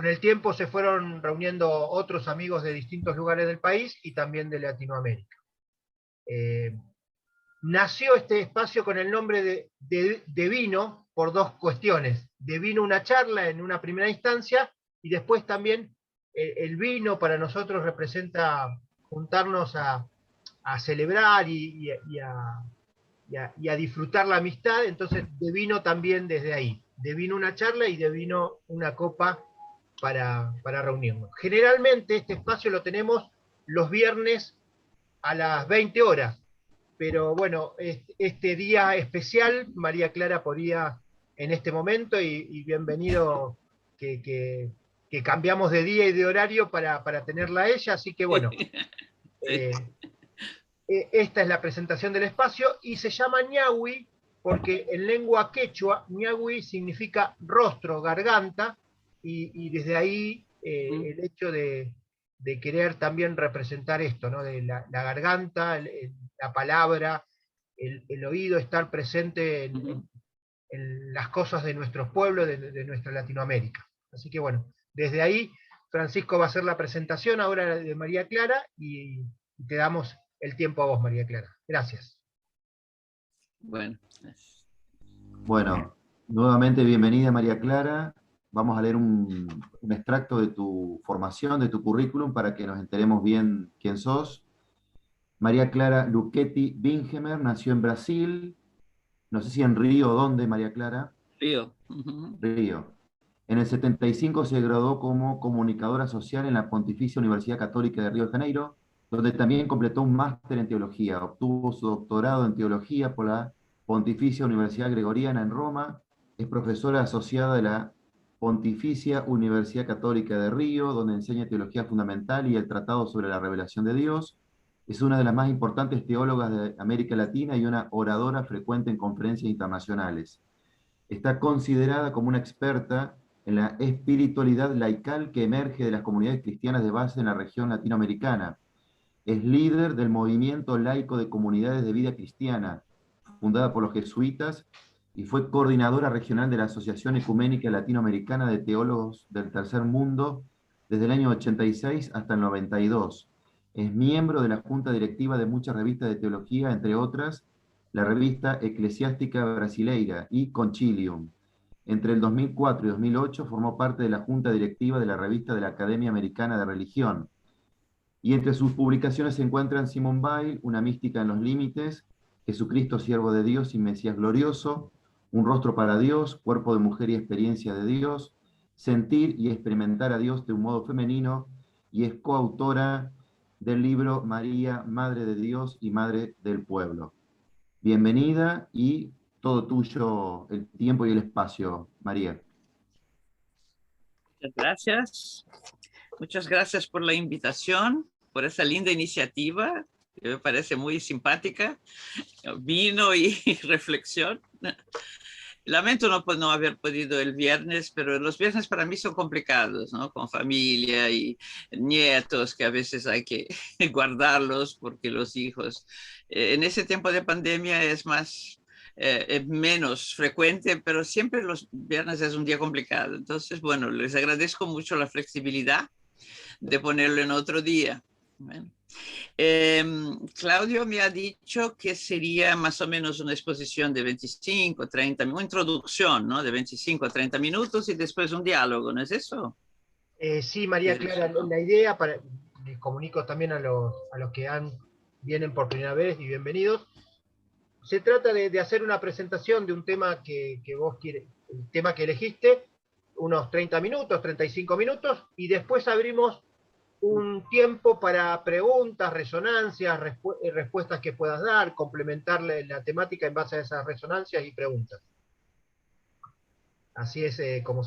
con el tiempo se fueron reuniendo otros amigos de distintos lugares del país y también de Latinoamérica. Nació este espacio con el nombre de Vino por dos cuestiones. De vino una charla en una primera instancia, y después también el vino para nosotros representa juntarnos a celebrar y a disfrutar la amistad. Entonces de vino también desde ahí. De vino una charla y de vino una copa para reunirnos. Generalmente este espacio lo tenemos los viernes a las 20 horas, pero bueno, este día especial, María Clara podía en este momento, y bienvenido que cambiamos de día y de horario para tenerla a ella, así que bueno, Sí. esta es la presentación del espacio, y se llama Ñahui porque en lengua quechua, Ñahui significa rostro, garganta, y desde ahí el hecho de querer también representar esto, ¿no? De la garganta, la palabra, el oído, estar presente en las cosas de nuestros pueblos, de nuestra Latinoamérica. Así que bueno, desde ahí Francisco va a hacer la presentación ahora de María Clara, y te damos el tiempo a vos, María Clara. Gracias. Bueno. Bueno, nuevamente bienvenida, María Clara. Vamos a leer un extracto de tu formación, de tu currículum, para que nos enteremos bien quién sos. María Clara Luchetti Bingemer nació en Brasil, no sé si en Río o dónde, María Clara. Río. Río. En el 75 se graduó como comunicadora social en la Pontificia Universidad Católica de Río de Janeiro, donde también completó un máster en teología. Obtuvo su doctorado en teología por la Pontificia Universidad Gregoriana en Roma. Es profesora asociada de la Pontificia Universidad Católica de Río, donde enseña teología fundamental y el Tratado sobre la Revelación de Dios. Es una de las más importantes teólogas de América Latina y una oradora frecuente en conferencias internacionales. Está considerada como una experta en la espiritualidad laical que emerge de las comunidades cristianas de base en la región latinoamericana. Es líder del movimiento laico de comunidades de vida cristiana, fundada por los jesuitas, y fue coordinadora regional de la Asociación Ecuménica Latinoamericana de Teólogos del Tercer Mundo desde el año 86 hasta el 92. Es miembro de la junta directiva de muchas revistas de teología, entre otras, la revista Eclesiástica Brasileira y Concilium. Entre el 2004 y 2008 formó parte de la junta directiva de la revista de la Academia Americana de Religión. Y entre sus publicaciones se encuentran Simone Weil, Una mística en los límites, Jesucristo, siervo de Dios y Mesías glorioso, Un rostro para Dios, Cuerpo de mujer y experiencia de Dios, Sentir y experimentar a Dios de un modo femenino, y es coautora del libro María, Madre de Dios y Madre del Pueblo. Bienvenida, y todo tuyo el tiempo y el espacio, María. Muchas gracias. Muchas gracias por la invitación, por esa linda iniciativa, que me parece muy simpática. Vino y reflexión. Lamento no haber podido el viernes, pero los viernes para mí son complicados, ¿no? Con familia y nietos que a veces hay que guardarlos porque los hijos... en ese tiempo de pandemia es menos frecuente, pero siempre los viernes es un día complicado. Entonces, bueno, les agradezco mucho la flexibilidad de ponerlo en otro día. Bueno. Claudio me ha dicho que sería más o menos una exposición de 25, 30, una introducción, ¿no? De 25 a 30 minutos y después un diálogo, ¿no es eso? Sí, María Clara, ¿no? La idea, les comunico también a los que vienen por primera vez, y bienvenidos. Se trata de hacer una presentación de un tema que vos quieres, el tema que elegiste, unos 30 minutos, 35 minutos, y después abrimos un tiempo para preguntas, resonancias, respuestas que puedas dar, complementar la temática en base a esas resonancias y preguntas. Así es como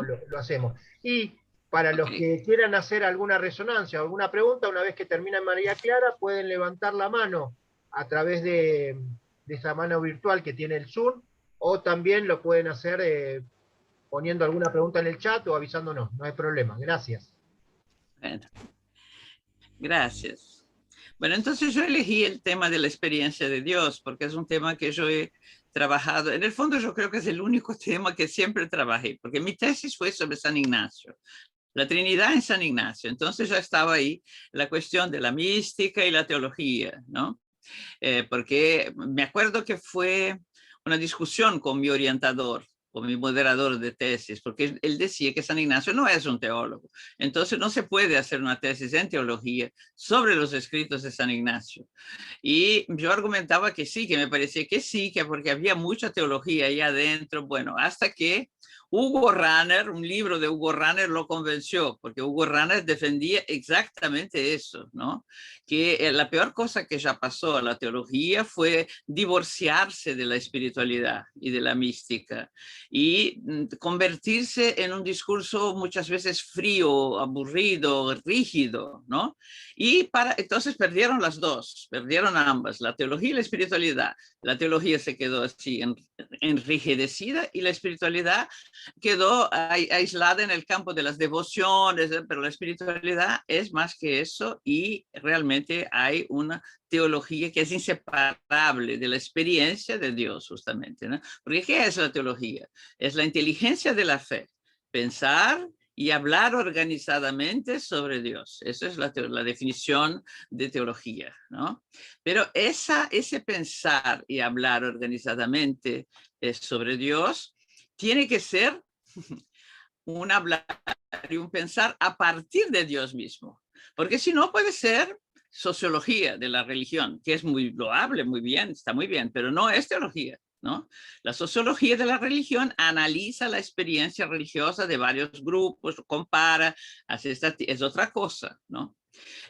lo hacemos. Y para los que quieran hacer alguna resonancia o alguna pregunta, una vez que termina María Clara, pueden levantar la mano a través de esa mano virtual que tiene el Zoom, o también lo pueden hacer poniendo alguna pregunta en el chat o avisándonos. No hay problema. Gracias. Bueno, gracias. Bueno, entonces yo elegí el tema de la experiencia de Dios porque es un tema que yo he trabajado, en el fondo yo creo que es el único tema que siempre trabajé, porque mi tesis fue sobre San Ignacio, la Trinidad en San Ignacio. Entonces ya estaba ahí la cuestión de la mística y la teología, ¿no? Porque me acuerdo que fue una discusión con mi orientador, con mi moderador de tesis, porque él decía que San Ignacio no es un teólogo. Entonces no se puede hacer una tesis en teología sobre los escritos de San Ignacio. Y yo argumentaba que sí, que me parecía que sí, que porque había mucha teología ahí adentro. Bueno, hasta que Hugo Ranner, un libro de Hugo Ranner lo convenció, porque Hugo Ranner defendía exactamente eso, ¿no? Que la peor cosa que ya pasó a la teología fue divorciarse de la espiritualidad y de la mística y convertirse en un discurso muchas veces frío, aburrido, rígido, ¿no? Y entonces perdieron las dos, perdieron ambas, la teología y la espiritualidad. La teología se quedó así enrijecida y la espiritualidad quedó aislada en el campo de las devociones, pero la espiritualidad es más que eso y realmente hay una teología que es inseparable de la experiencia de Dios, justamente, ¿no? Porque ¿qué es la teología? Es la inteligencia de la fe, pensar y hablar organizadamente sobre Dios. Esa es la definición de teología, ¿no? Pero ese pensar y hablar organizadamente sobre Dios tiene que ser un hablar y un pensar a partir de Dios mismo, porque si no puede ser sociología de la religión, que es muy loable, muy bien, está muy bien, pero no es teología, ¿no? La sociología de la religión analiza la experiencia religiosa de varios grupos, compara, es otra cosa, ¿no?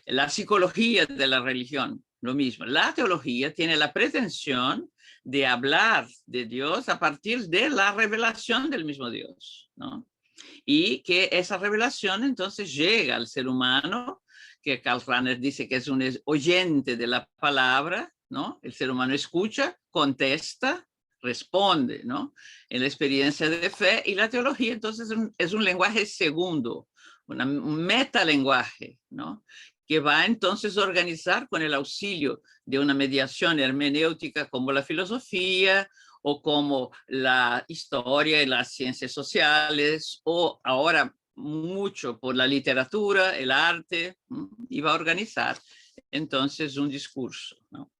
La psicología de la religión, lo mismo. La teología tiene la pretensión de hablar de Dios a partir de la revelación del mismo Dios, ¿no? Y que esa revelación entonces llega al ser humano, que Karl Rahner dice que es un oyente de la palabra, ¿no? El ser humano escucha, contesta, responde, ¿no? En la experiencia de fe, y la teología entonces es un lenguaje segundo, un metalenguaje, ¿no? Que va entonces a organizar con el auxilio de una mediación hermenéutica como la filosofía o como la historia y las ciencias sociales, o ahora mucho por la literatura, el arte, y va a organizar entonces un discurso, ¿no?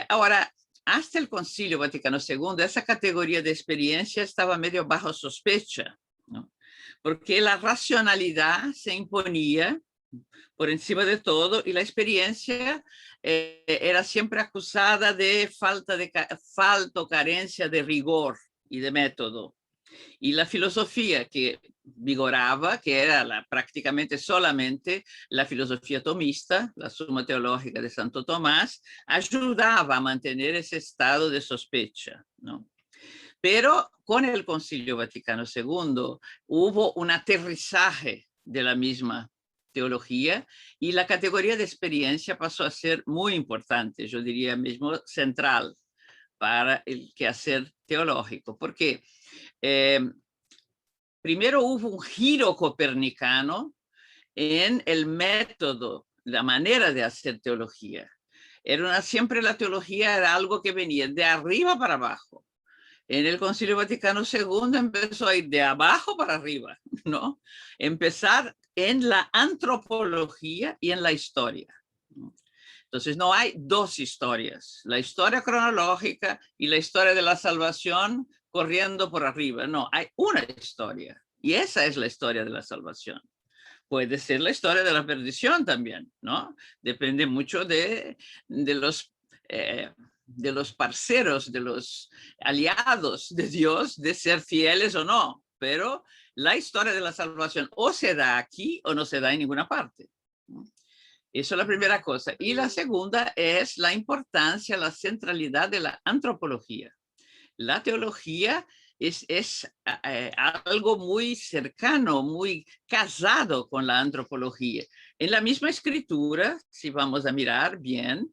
Ahora, hasta el Concilio Vaticano II, esa categoría de experiencia estaba medio bajo sospecha, ¿no? Porque la racionalidad se imponía por encima de todo y la experiencia era siempre acusada de falta o carencia de rigor y de método. Y la filosofía que vigoraba, que era prácticamente solamente la filosofía tomista, la Suma Teológica de Santo Tomás, ayudaba a mantener ese estado de sospecha, ¿no? Pero con el Concilio Vaticano II hubo un aterrizaje de la misma teología y la categoría de experiencia pasó a ser muy importante, yo diría mismo central para el quehacer teológico, porque primero hubo un giro copernicano en el método, la manera de hacer teología. Siempre la teología era algo que venía de arriba para abajo. En el Concilio Vaticano II empezó a ir de abajo para arriba, ¿no? Empezar en la antropología y en la historia. Entonces no hay dos historias, la historia cronológica y la historia de la salvación corriendo por arriba. No, hay una historia y esa es la historia de la salvación. Puede ser la historia de la perdición también, ¿no? Depende mucho de los parceros, de los aliados de Dios, de ser fieles o no. Pero la historia de la salvación o se da aquí o no se da en ninguna parte. Eso es la primera cosa. Y la segunda es la importancia, la centralidad de la antropología. La teología es algo muy cercano, muy casado con la antropología. En la misma escritura, si vamos a mirar bien,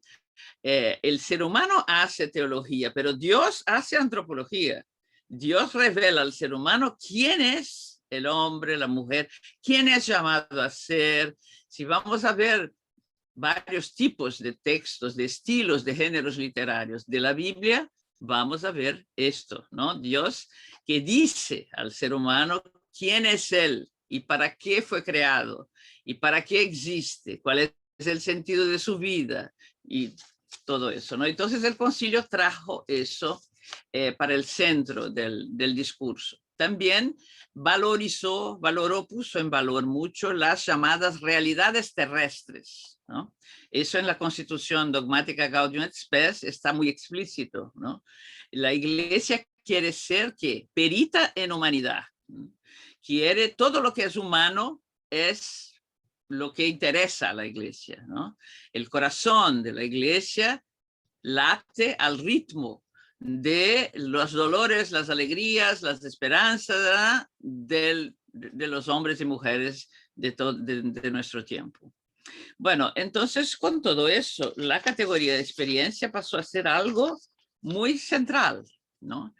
el ser humano hace teología, pero Dios hace antropología. Dios revela al ser humano quién es el hombre, la mujer, quién es llamado a ser. Si vamos a ver varios tipos de textos, de estilos, de géneros literarios de la Biblia, vamos a ver esto, ¿no? Dios que dice al ser humano quién es él y para qué fue creado y para qué existe, cuál es el sentido de su vida y todo eso, ¿no? Entonces el concilio trajo eso para el centro del discurso. También valoró, puso en valor mucho las llamadas realidades terrestres, ¿no? Eso en la Constitución Dogmática Gaudium et Spes está muy explícito, ¿no? La Iglesia quiere ser ¿qué? Perita en humanidad, ¿no? Quiere todo lo que es humano es lo que interesa a la Iglesia, ¿no? El corazón de la Iglesia late al ritmo de los dolores, las alegrías, las esperanzas de los hombres y mujeres de nuestro tiempo. Bueno, entonces con todo eso, la categoría de experiencia pasó a ser algo muy central, ¿no?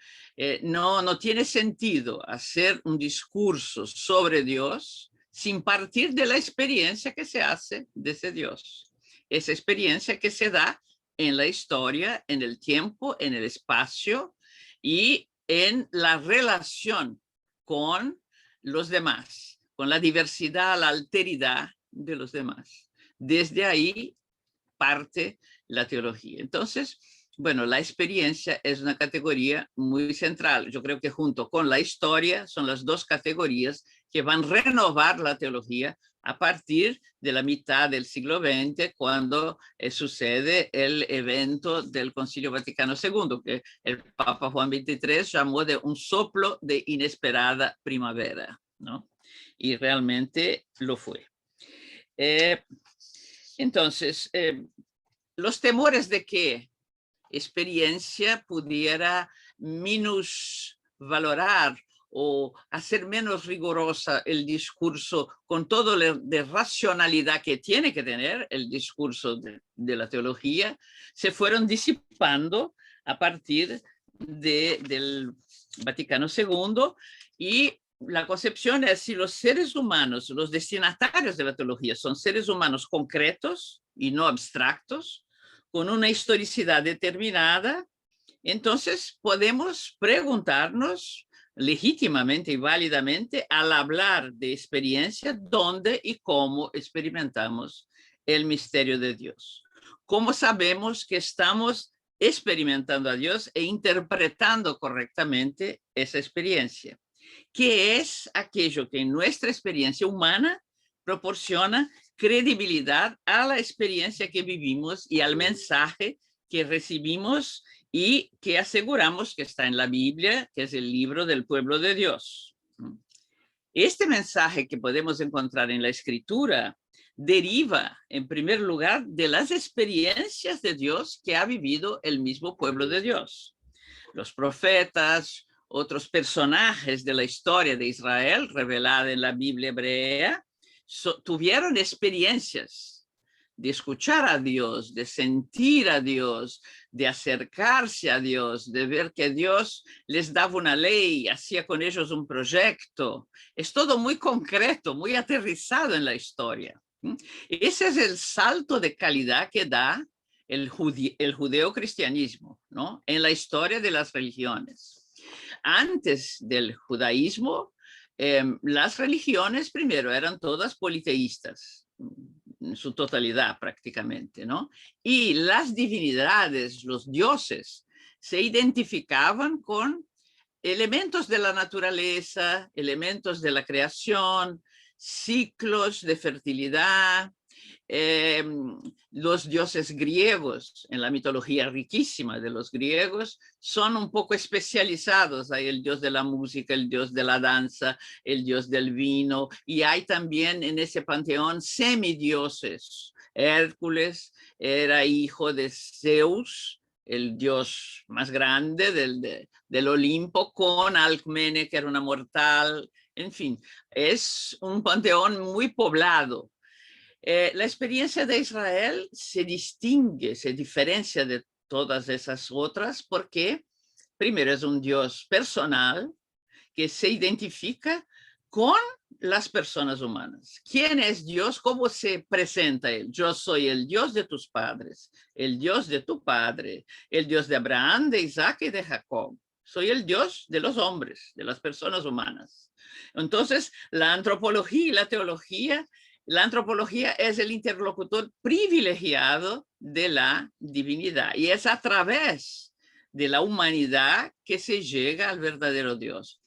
No tiene sentido hacer un discurso sobre Dios sin partir de la experiencia que se hace de ese Dios. Esa experiencia que se da en la historia, en el tiempo, en el espacio y en la relación con los demás, con la diversidad, la alteridad de los demás. Desde ahí parte la teología. Entonces, bueno, la experiencia es una categoría muy central. Yo creo que junto con la historia son las dos categorías que van a renovar la teología a partir de la mitad del siglo XX, cuando sucede el evento del Concilio Vaticano II, que el Papa Juan XXIII llamó de un soplo de inesperada primavera, ¿no? Y realmente lo fue. Entonces, los temores de que experiencia pudiera minusvalorar o hacer menos rigurosa el discurso con todo de racionalidad que tiene que tener el discurso de la teología, se fueron disipando a partir del Vaticano II, y la concepción es si los seres humanos, los destinatarios de la teología, son seres humanos concretos y no abstractos, con una historicidad determinada, entonces podemos preguntarnos legítimamente y válidamente al hablar de experiencia dónde y cómo experimentamos el misterio de Dios. ¿Cómo sabemos que estamos experimentando a Dios e interpretando correctamente esa experiencia? ¿Qué es aquello que en nuestra experiencia humana proporciona credibilidad a la experiencia que vivimos y al mensaje que recibimos y que aseguramos que está en la Biblia, que es el libro del pueblo de Dios? Este mensaje que podemos encontrar en la Escritura deriva, en primer lugar, de las experiencias de Dios que ha vivido el mismo pueblo de Dios. Los profetas, otros personajes de la historia de Israel revelada en la Biblia hebrea, tuvieron experiencias de escuchar a Dios, de sentir a Dios, de acercarse a Dios, de ver que Dios les daba una ley, hacía con ellos un proyecto. Es todo muy concreto, muy aterrizado en la historia. Ese es el salto de calidad que da el judeocristianismo, ¿no? En la historia de las religiones. Antes del judaísmo, las religiones primero eran todas politeístas, en su totalidad prácticamente, ¿no? Y las divinidades, los dioses, se identificaban con elementos de la naturaleza, elementos de la creación, ciclos de fertilidad. Los dioses griegos, en la mitología riquísima de los griegos, son un poco especializados. Hay el dios de la música, el dios de la danza, el dios del vino, y hay también en ese panteón semidioses. Hércules era hijo de Zeus, el dios más grande del Olimpo, con Alcmene, que era una mortal. En fin, es un panteón muy poblado. La experiencia de Israel se distingue, se diferencia de todas esas otras porque, primero, es un Dios personal que se identifica con las personas humanas. ¿Quién es Dios? ¿Cómo se presenta Él? Yo soy el Dios de tus padres, el Dios de tu padre, el Dios de Abraham, de Isaac y de Jacob. Soy el Dios de los hombres, de las personas humanas. Entonces, la antropología y la antropología es el interlocutor privilegiado de la divinidad y es a través de la humanidad que se llega al verdadero Dios.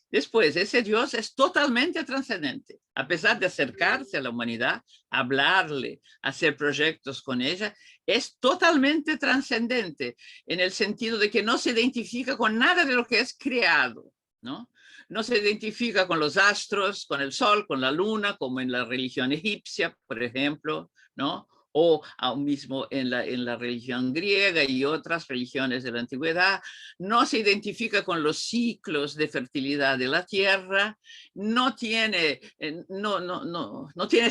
Después, ese Dios es totalmente trascendente. A pesar de acercarse a la humanidad, hablarle, hacer proyectos con ella, es totalmente trascendente en el sentido de que no se identifica con nada de lo que es creado, ¿no? No se identifica con los astros, con el sol, con la luna, como en la religión egipcia, por ejemplo, ¿no? O aún mismo en la religión griega y otras religiones de la antigüedad. No se identifica con los ciclos de fertilidad de la tierra, no tiene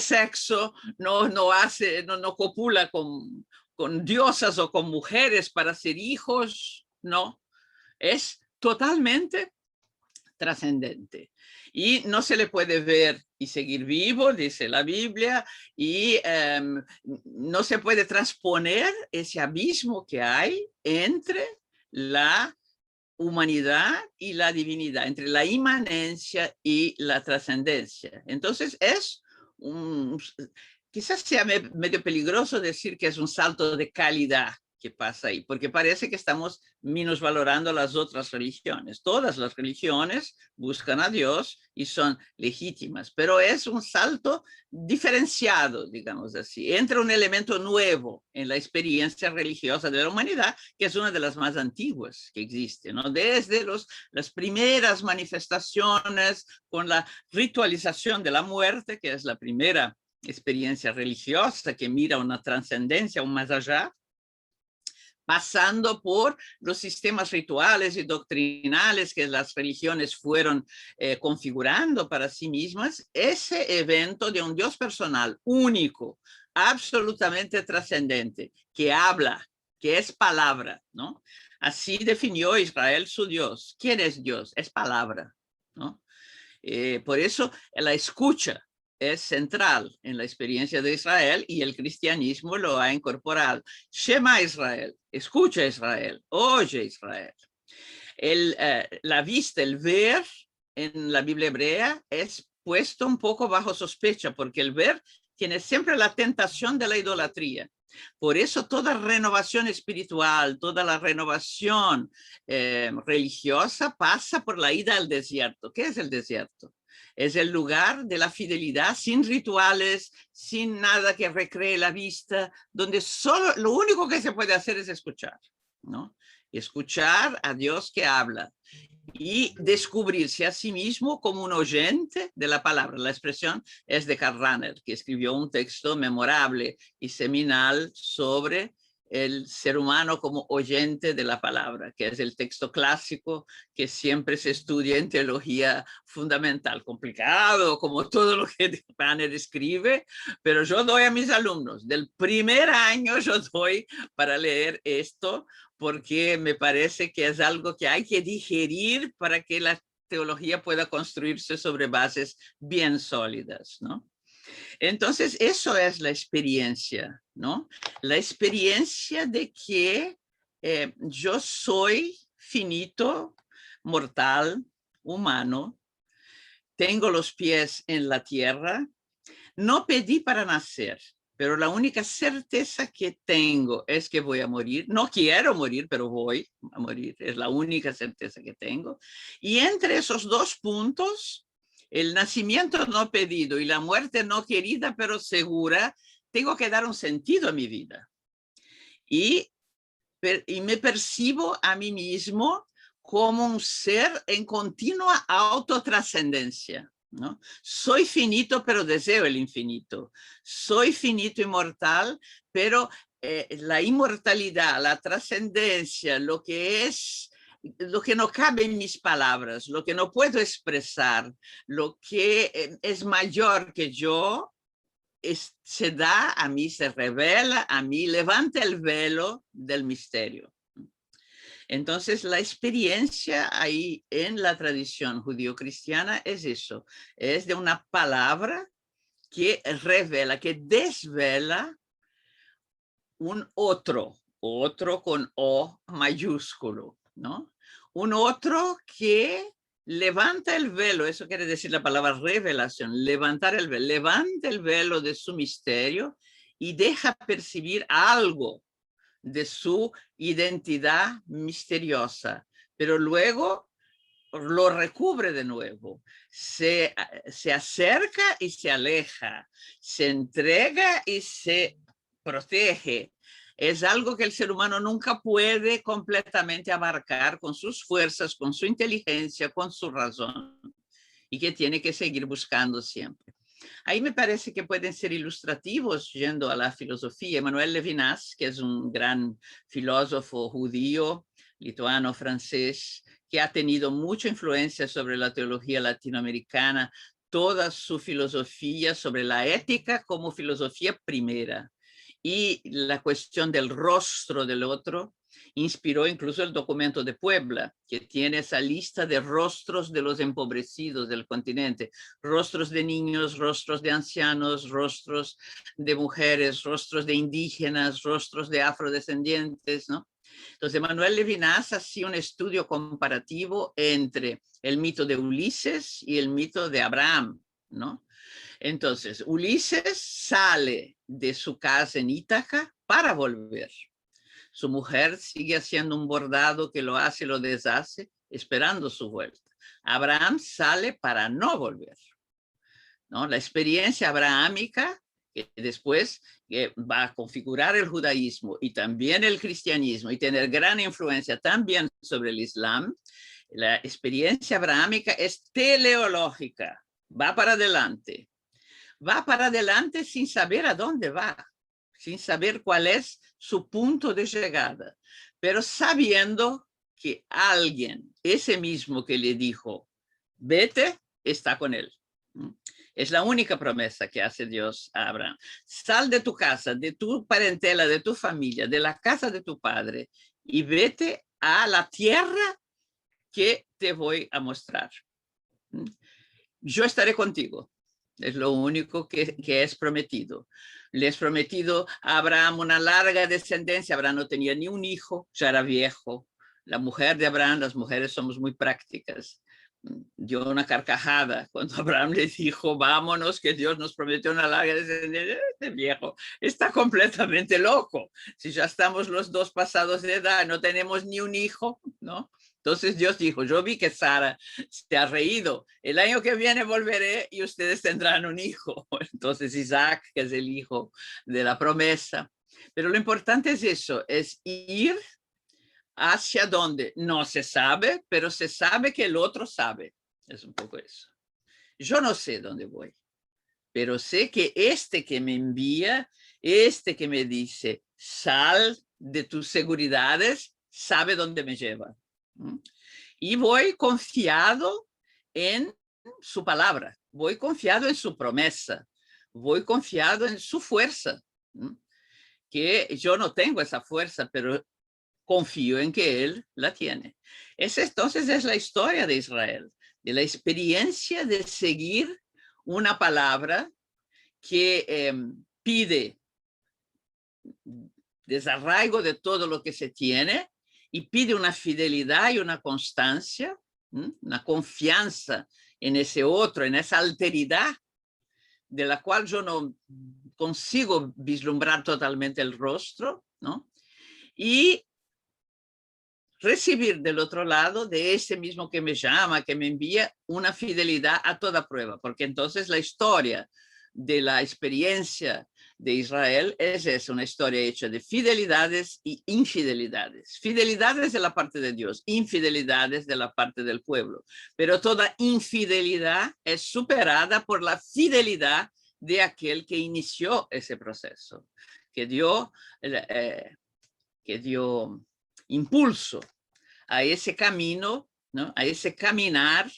sexo, no copula con diosas o con mujeres para ser hijos, no. Es totalmente trascendente. Y no se le puede ver y seguir vivo, dice la Biblia, y no se puede transponer ese abismo que hay entre la humanidad y la divinidad, entre la inmanencia y la trascendencia. Entonces quizás sea medio peligroso decir que es un salto de calidad que pasa ahí, porque parece que estamos minusvalorando las otras religiones. Todas las religiones buscan a Dios y son legítimas, pero es un salto diferenciado, digamos así. Entra un elemento nuevo en la experiencia religiosa de la humanidad, que es una de las más antiguas que existe, ¿no? Desde las primeras manifestaciones con la ritualización de la muerte, que es la primera experiencia religiosa que mira una trascendencia, un más allá, pasando por los sistemas rituales y doctrinales que las religiones fueron configurando para sí mismas, ese evento de un Dios personal, único, absolutamente trascendente, que habla, que es palabra, ¿no? Así definió Israel su Dios. ¿Quién es Dios? Es palabra, ¿no? Por eso la escucha es central en la experiencia de Israel y el cristianismo lo ha incorporado. Shema Israel, escucha Israel, oye Israel. La vista, el ver en la Biblia hebrea es puesto un poco bajo sospecha porque el ver tiene siempre la tentación de la idolatría. Por eso toda renovación espiritual, toda la renovación religiosa pasa por la ida al desierto. ¿Qué es el desierto? Es el lugar de la fidelidad, sin rituales, sin nada que recree la vista, donde solo lo único que se puede hacer es escuchar, ¿no? Escuchar a Dios que habla y descubrirse a sí mismo como un oyente de la palabra. La expresión es de Karl Rahner, que escribió un texto memorable y seminal sobre el ser humano como oyente de la palabra, que es el texto clásico que siempre se estudia en teología fundamental, complicado como todo lo que Rahner escribe, pero yo doy a mis alumnos, del primer año yo doy para leer esto, porque me parece que es algo que hay que digerir para que la teología pueda construirse sobre bases bien sólidas, ¿no? Entonces, eso es la experiencia, ¿no? La experiencia de que yo soy finito, mortal, humano, tengo los pies en la tierra, no pedí para nacer, pero la única certeza que tengo es que voy a morir. No quiero morir, pero voy a morir. Es la única certeza que tengo. Y entre esos dos puntos, el nacimiento no pedido y la muerte no querida, pero segura, tengo que dar un sentido a mi vida. Y me percibo a mí mismo como un ser en continua autotrascendencia, ¿no? Soy finito, pero deseo el infinito. Soy finito y mortal, pero la inmortalidad, la trascendencia, lo que no cabe en mis palabras, lo que no puedo expresar, lo que es mayor que yo, se da a mí, se revela a mí, levanta el velo del misterio. Entonces, la experiencia ahí en la tradición judío-cristiana es eso, es de una palabra que revela, que desvela un otro con O mayúsculo, ¿no? Un otro que levanta el velo, eso quiere decir la palabra revelación, levantar el velo, levanta el velo de su misterio y deja percibir algo de su identidad misteriosa, pero luego lo recubre de nuevo, se acerca y se aleja, se entrega y se protege. Es algo que el ser humano nunca puede completamente abarcar con sus fuerzas, con su inteligencia, con su razón, y que tiene que seguir buscando siempre. Ahí me parece que pueden ser ilustrativos yendo a la filosofía. Emmanuel Levinas, que es un gran filósofo judío, lituano, francés, que ha tenido mucha influencia sobre la teología latinoamericana, toda su filosofía sobre la ética como filosofía primera y la cuestión del rostro del otro, inspiró incluso el documento de Puebla, que tiene esa lista de rostros de los empobrecidos del continente, rostros de niños, rostros de ancianos, rostros de mujeres, rostros de indígenas, rostros de afrodescendientes, ¿no? Entonces, Emmanuel Levinas hacía un estudio comparativo entre el mito de Ulises y el mito de Abraham, ¿no? Entonces, Ulises sale de su casa en Ítaca para volver. Su mujer sigue haciendo un bordado que lo hace y lo deshace, esperando su vuelta. Abraham sale para no volver, ¿no? La experiencia abrahámica, que después va a configurar el judaísmo y también el cristianismo y tener gran influencia también sobre el islam, la experiencia abrahámica es teleológica, va para adelante sin saber a dónde va, sin saber cuál es su punto de llegada, pero sabiendo que alguien, ese mismo que le dijo, vete, está con él. Es la única promesa que hace Dios a Abraham. Sal de tu casa, de tu parentela, de tu familia, de la casa de tu padre y vete a la tierra que te voy a mostrar. Yo estaré contigo. Es lo único que es prometido. Le es prometido a Abraham una larga descendencia. Abraham no tenía ni un hijo, ya era viejo. La mujer de Abraham, las mujeres somos muy prácticas. Dio una carcajada cuando Abraham le dijo, vámonos, que Dios nos prometió una larga descendencia. Este viejo está completamente loco. Si ya estamos los dos pasados de edad, no tenemos ni un hijo, ¿no? Entonces Dios dijo, yo vi que Sara se ha reído. El año que viene volveré y ustedes tendrán un hijo. Entonces Isaac, que es el hijo de la promesa. Pero lo importante es eso, es ir hacia donde no se sabe, pero se sabe que el otro sabe. Es un poco eso. Yo no sé dónde voy, pero sé que este que me envía, este que me dice, sal de tus seguridades, sabe dónde me lleva. Y voy confiado en su palabra, voy confiado en su promesa, voy confiado en su fuerza, que yo no tengo esa fuerza, pero confío en que él la tiene. Esa entonces es la historia de Israel, de la experiencia de seguir una palabra que pide desarraigo de todo lo que se tiene y pide una fidelidad y una constancia, una confianza en ese otro, en esa alteridad de la cual yo no consigo vislumbrar totalmente el rostro, ¿no? Y recibir del otro lado de ese mismo que me llama, que me envía, una fidelidad a toda prueba, porque entonces la historia de la experiencia de Israel es eso, una historia hecha de fidelidades y infidelidades. Fidelidades de la parte de Dios, infidelidades de la parte del pueblo. Pero toda infidelidad es superada por la fidelidad de aquel que inició ese proceso, que dio impulso a ese camino, ¿no? A ese caminar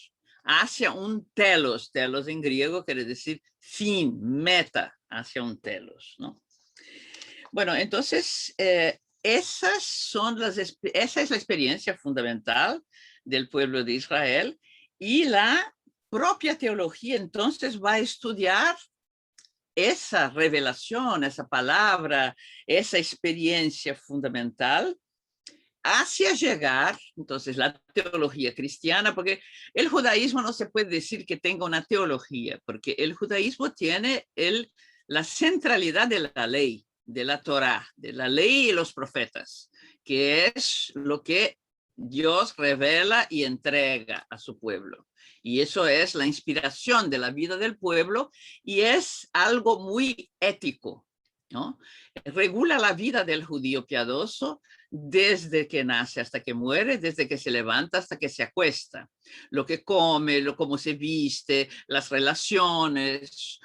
hacia un telos. Telos en griego quiere decir fin, meta, hacia un telos, ¿no? Bueno, entonces esa es la experiencia fundamental del pueblo de Israel, y la propia teología entonces va a estudiar esa revelación, esa palabra, esa experiencia fundamental hacia llegar, entonces, la teología cristiana, porque el judaísmo no se puede decir que tenga una teología, porque el judaísmo tiene la centralidad de la ley, de la Torá, de la ley y los profetas, que es lo que Dios revela y entrega a su pueblo. Y eso es la inspiración de la vida del pueblo, y es algo muy ético, ¿no? Regula la vida del judío piadoso desde que nace hasta que muere, desde que se levanta hasta que se acuesta. Lo que come, cómo se viste, las relaciones,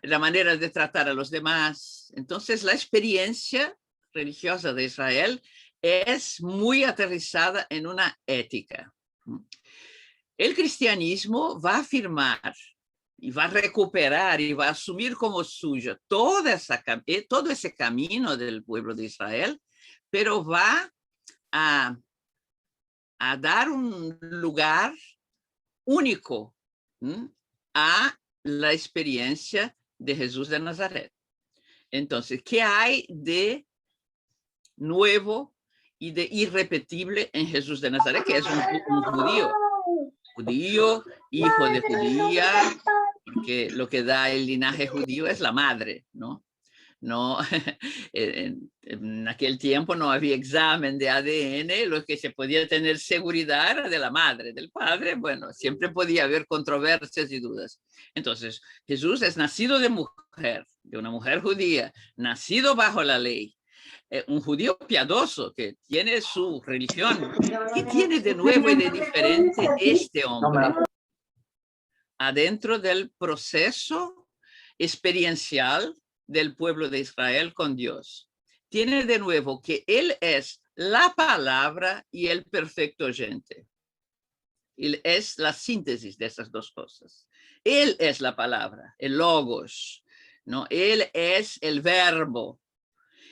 la manera de tratar a los demás. Entonces, la experiencia religiosa de Israel es muy aterrizada en una ética. El cristianismo va a afirmar y va a recuperar y va a asumir como suyo todo ese camino del pueblo de Israel, pero va a dar un lugar único a la experiencia de Jesús de Nazaret. Entonces, ¿qué hay de nuevo y de irrepetible en Jesús de Nazaret? Que es un judío, hijo de judía, porque lo que da el linaje judío es la madre, ¿no? No, en aquel tiempo no había examen de ADN, lo que se podía tener seguridad era de la madre, del padre, bueno, siempre podía haber controversias y dudas. Entonces, Jesús es nacido de mujer, de una mujer judía, nacido bajo la ley, un judío piadoso que tiene su religión. ¿Qué tiene de nuevo y de diferente este hombre? Adentro del proceso experiencial del pueblo de Israel con Dios. Tiene de nuevo que Él es la palabra y el perfecto oyente. Él es la síntesis de esas dos cosas. Él es la palabra, el logos, ¿no? Él es el verbo,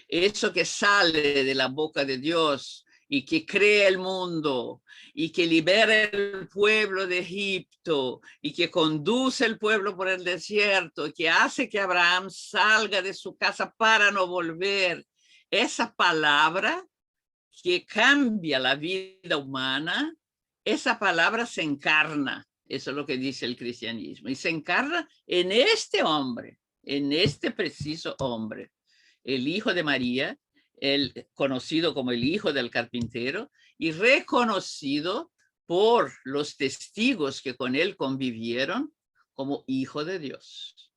eso que sale de la boca de Dios y que crea el mundo y que libera el pueblo de Egipto y que conduce el pueblo por el desierto y que hace que Abraham salga de su casa para no volver. Esa palabra que cambia la vida humana, esa palabra se encarna. Eso es lo que dice el cristianismo. Y se encarna en este hombre, en este preciso hombre, el hijo de María, el conocido como el hijo del carpintero y reconocido por los testigos que con él convivieron como hijo de Dios.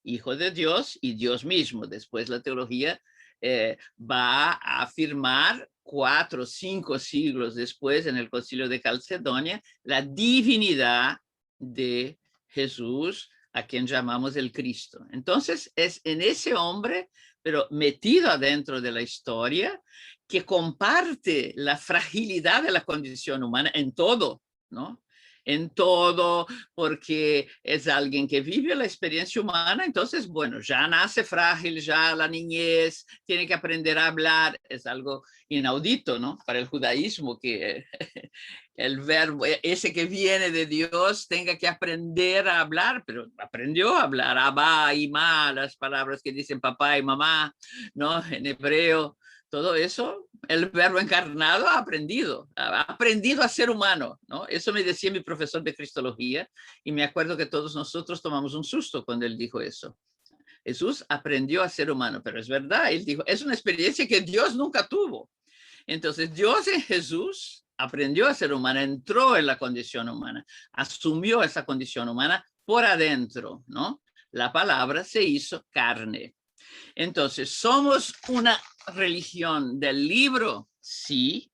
Hijo de Dios y Dios mismo. Después la teología va a afirmar 4 o 5 siglos después, en el Concilio de Calcedonia, la divinidad de Jesús, a quien llamamos el Cristo. Entonces, es en ese hombre, pero metido adentro de la historia, que comparte la fragilidad de la condición humana en todo, ¿no? En todo, porque es alguien que vive la experiencia humana, entonces, bueno, ya nace frágil, ya la niñez, tiene que aprender a hablar, es algo inaudito, ¿no? Para el judaísmo, que el verbo, ese que viene de Dios, tenga que aprender a hablar, pero aprendió a hablar, abba y ma, las palabras que dicen papá y mamá, ¿no? En hebreo. Todo eso, el verbo encarnado ha aprendido a ser humano, ¿no? Eso me decía mi profesor de Cristología, y me acuerdo que todos nosotros tomamos un susto cuando él dijo eso. Jesús aprendió a ser humano, pero es verdad, él dijo, es una experiencia que Dios nunca tuvo. Entonces, Dios en Jesús aprendió a ser humano, entró en la condición humana, asumió esa condición humana por adentro, ¿no? La palabra se hizo carne. Entonces, ¿somos una religión del libro? Sí,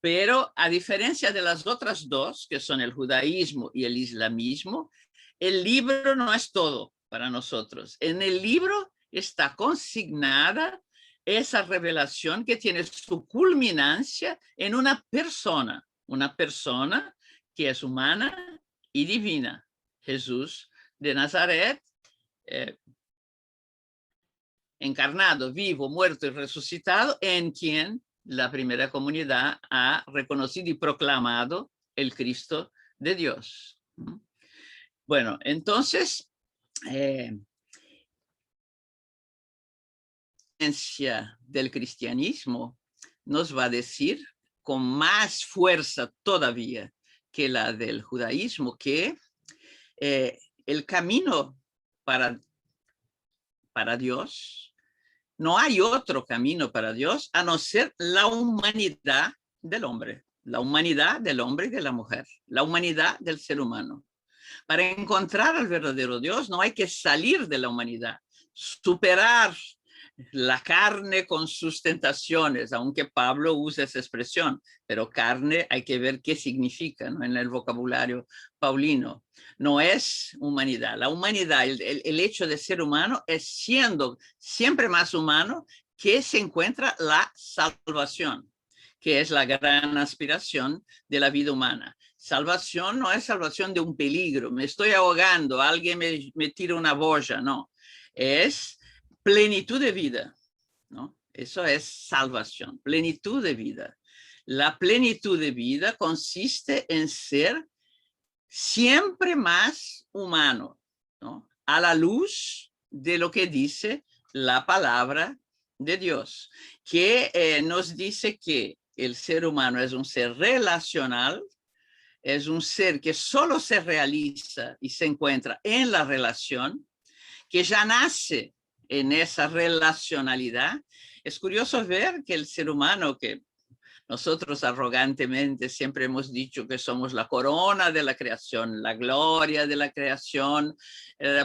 pero a diferencia de las otras dos, que son el judaísmo y el islamismo, el libro no es todo para nosotros. En el libro está consignada esa revelación que tiene su culminancia en una persona que es humana y divina, Jesús de Nazaret, encarnado, vivo, muerto y resucitado, en quien la primera comunidad ha reconocido y proclamado el Cristo de Dios. Bueno, entonces, del cristianismo nos va a decir con más fuerza todavía que la del judaísmo, que el camino para Dios, no hay otro camino para Dios a no ser la humanidad del hombre, la humanidad del hombre y de la mujer, la humanidad del ser humano. Para encontrar al verdadero Dios no hay que salir de la humanidad, superar la carne con sus tentaciones, aunque Pablo usa esa expresión, pero carne hay que ver qué significa, ¿no? En el vocabulario paulino. No es humanidad. La humanidad, el hecho de ser humano es siendo siempre más humano que se encuentra la salvación, que es la gran aspiración de la vida humana. Salvación no es salvación de un peligro, me estoy ahogando, alguien me tira una boya, no. Es plenitud de vida, ¿no? Eso es salvación, plenitud de vida. La plenitud de vida consiste en ser siempre más humano, ¿no? A la luz de lo que dice la palabra de Dios, que nos dice que el ser humano es un ser relacional, es un ser que solo se realiza y se encuentra en la relación, que ya nace en esa relacionalidad. Es curioso ver que el ser humano, que nosotros arrogantemente siempre hemos dicho que somos la corona de la creación, la gloria de la creación,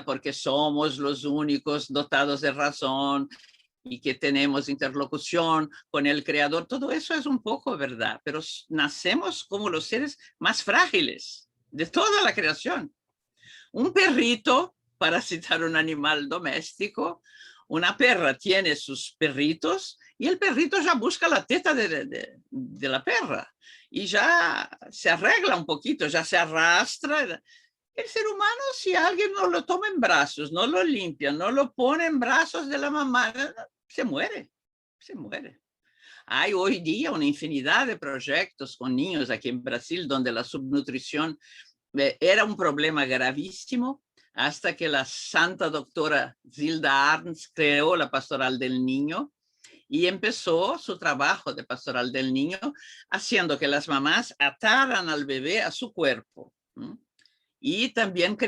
porque somos los únicos dotados de razón y que tenemos interlocución con el Creador. Todo eso es un poco verdad, pero nacemos como los seres más frágiles de toda la creación. Un perrito, para citar un animal doméstico, una perra tiene sus perritos y el perrito ya busca la teta de la perra y ya se arregla un poquito, ya se arrastra. El ser humano, si alguien no lo toma en brazos, no lo limpia, no lo pone en brazos de la mamá, se muere, se muere. Hay hoy día una infinidad de proyectos con niños aquí en Brasil donde la subnutrición era un problema gravísimo, hasta que la santa doctora Zilda Arns creó la Pastoral del Niño y empezó su trabajo de Pastoral del Niño haciendo que las mamás ataran al bebé a su cuerpo. Y también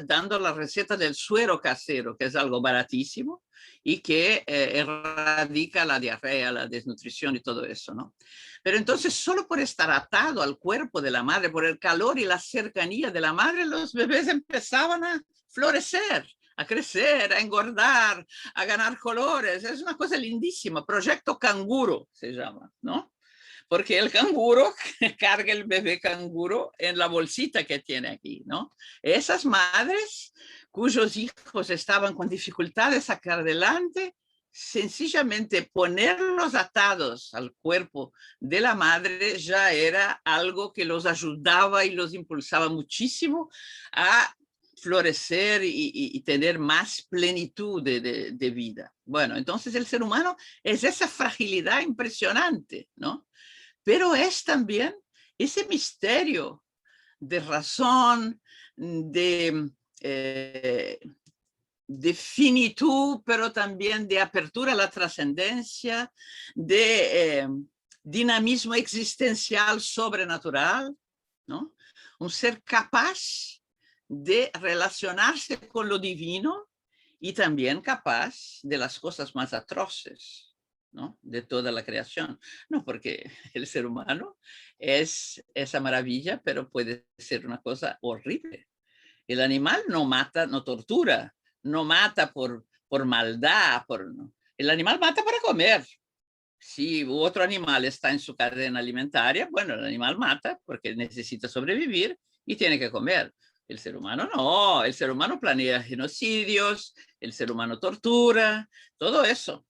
dando la receta del suero casero, que es algo baratísimo y que erradica la diarrea, la desnutrición y todo eso, ¿no? Pero entonces, solo por estar atado al cuerpo de la madre, por el calor y la cercanía de la madre, los bebés empezaban a florecer, a crecer, a engordar, a ganar colores. Es una cosa lindísima. Proyecto Canguro se llama, ¿no? Porque el canguro carga el bebé canguro en la bolsita que tiene aquí, ¿no? Esas madres cuyos hijos estaban con dificultad de sacar adelante, sencillamente ponerlos atados al cuerpo de la madre ya era algo que los ayudaba y los impulsaba muchísimo a florecer y tener más plenitud de vida. Bueno, entonces el ser humano es esa fragilidad impresionante, ¿no? Pero es también ese misterio de razón, de finitud, pero también de apertura a la trascendencia, de dinamismo existencial sobrenatural, ¿no? Un ser capaz de relacionarse con lo divino y también capaz de las cosas más atroces, ¿no? De toda la creación. No, porque el ser humano es esa maravilla, pero puede ser una cosa horrible. El animal no mata, no tortura, no mata por maldad. ¿No? El animal mata para comer. Si otro animal está en su cadena alimentaria, bueno, el animal mata porque necesita sobrevivir y tiene que comer. El ser humano no, el ser humano planea genocidios, el ser humano tortura, todo eso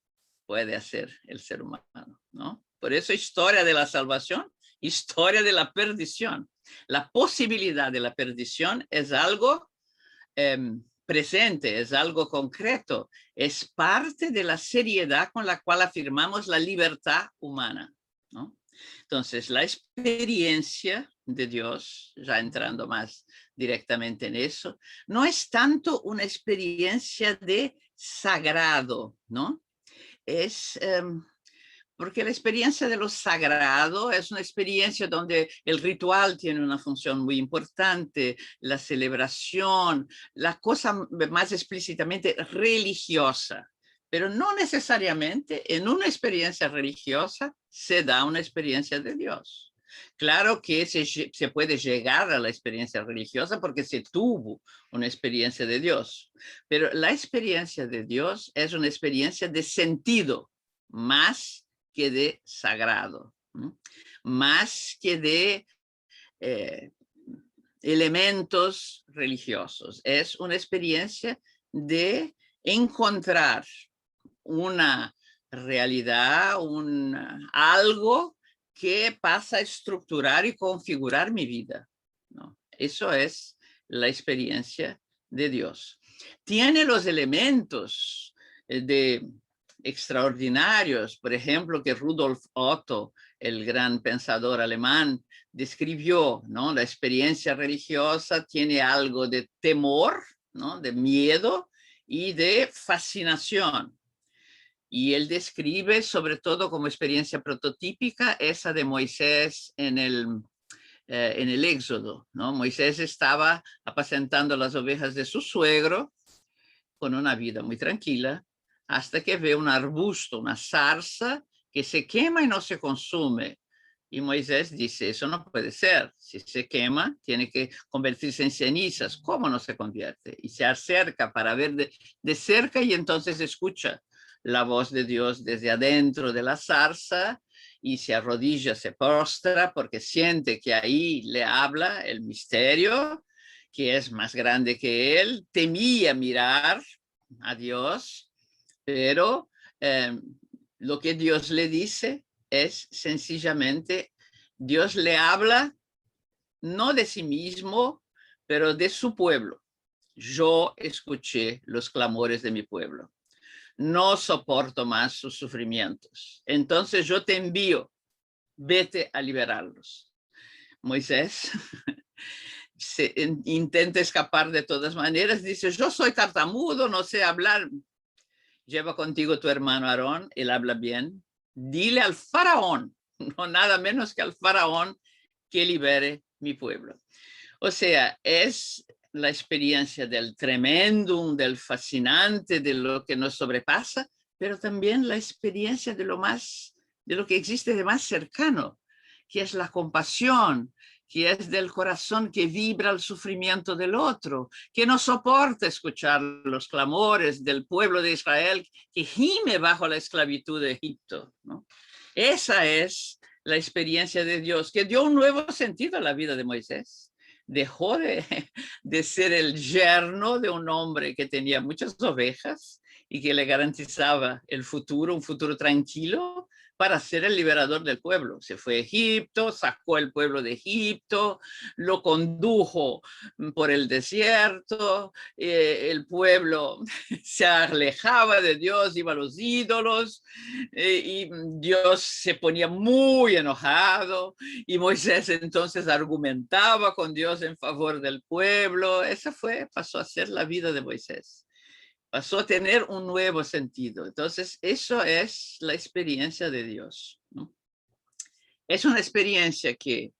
puede hacer el ser humano, ¿no? Por eso historia de la salvación, historia de la perdición. La posibilidad de la perdición es algo presente, es algo concreto, es parte de la seriedad con la cual afirmamos la libertad humana, ¿no? Entonces, la experiencia de Dios, ya entrando más directamente en eso, no es tanto una experiencia de sagrado, ¿no? Es porque la experiencia de lo sagrado es una experiencia donde el ritual tiene una función muy importante, la celebración, la cosa más explícitamente religiosa. Pero no necesariamente en una experiencia religiosa se da una experiencia de Dios. Claro que se puede llegar a la experiencia religiosa porque se tuvo una experiencia de Dios, pero la experiencia de Dios es una experiencia de sentido más que de sagrado, ¿no? Más que de elementos religiosos. Es una experiencia de encontrar una realidad, algo que pasa a estructurar y configurar mi vida, ¿no? Eso es la experiencia de Dios. Tiene los elementos de extraordinarios, por ejemplo, que Rudolf Otto, el gran pensador alemán, describió, ¿no? La experiencia religiosa tiene algo de temor, ¿no? De miedo y de fascinación. Y él describe sobre todo como experiencia prototípica esa de Moisés en el Éxodo, ¿no? Moisés estaba apacentando las ovejas de su suegro con una vida muy tranquila, hasta que ve un arbusto, una zarza, que se quema y no se consume. Y Moisés dice, eso no puede ser. Si se quema, tiene que convertirse en cenizas. ¿Cómo no se convierte? Y se acerca para ver de cerca y entonces escucha la voz de Dios desde adentro de la zarza y se arrodilla, se postra porque siente que ahí le habla el misterio, que es más grande que él. Temía mirar a Dios, pero lo que Dios le dice es sencillamente, Dios le habla no de sí mismo, pero de su pueblo. Yo escuché los clamores de mi pueblo. No soporto más sus sufrimientos. Entonces yo te envío, vete a liberarlos. Moisés intenta escapar de todas maneras, dice, yo soy tartamudo, no sé hablar. Lleva contigo tu hermano Aarón, él habla bien. Dile al faraón, no nada menos que al faraón, que libere mi pueblo. O sea, es la experiencia del tremendum, del fascinante, de lo que nos sobrepasa, pero también la experiencia de lo que existe de más cercano, que es la compasión, que es del corazón que vibra el sufrimiento del otro, que no soporta escuchar los clamores del pueblo de Israel que gime bajo la esclavitud de Egipto, ¿no? Esa es la experiencia de Dios, que dio un nuevo sentido a la vida de Moisés. Dejó de ser el yerno de un hombre que tenía muchas ovejas y que le garantizaba el futuro, un futuro tranquilo, para ser el liberador del pueblo. Se fue a Egipto, sacó el pueblo de Egipto, lo condujo por el desierto, el pueblo se alejaba de Dios, iba a los ídolos, y Dios se ponía muy enojado, y Moisés entonces argumentaba con Dios en favor del pueblo. Esa pasó a ser la vida de Moisés. Pasó a tener un nuevo sentido. Entonces, eso es la experiencia de Dios, ¿no? Es una experiencia que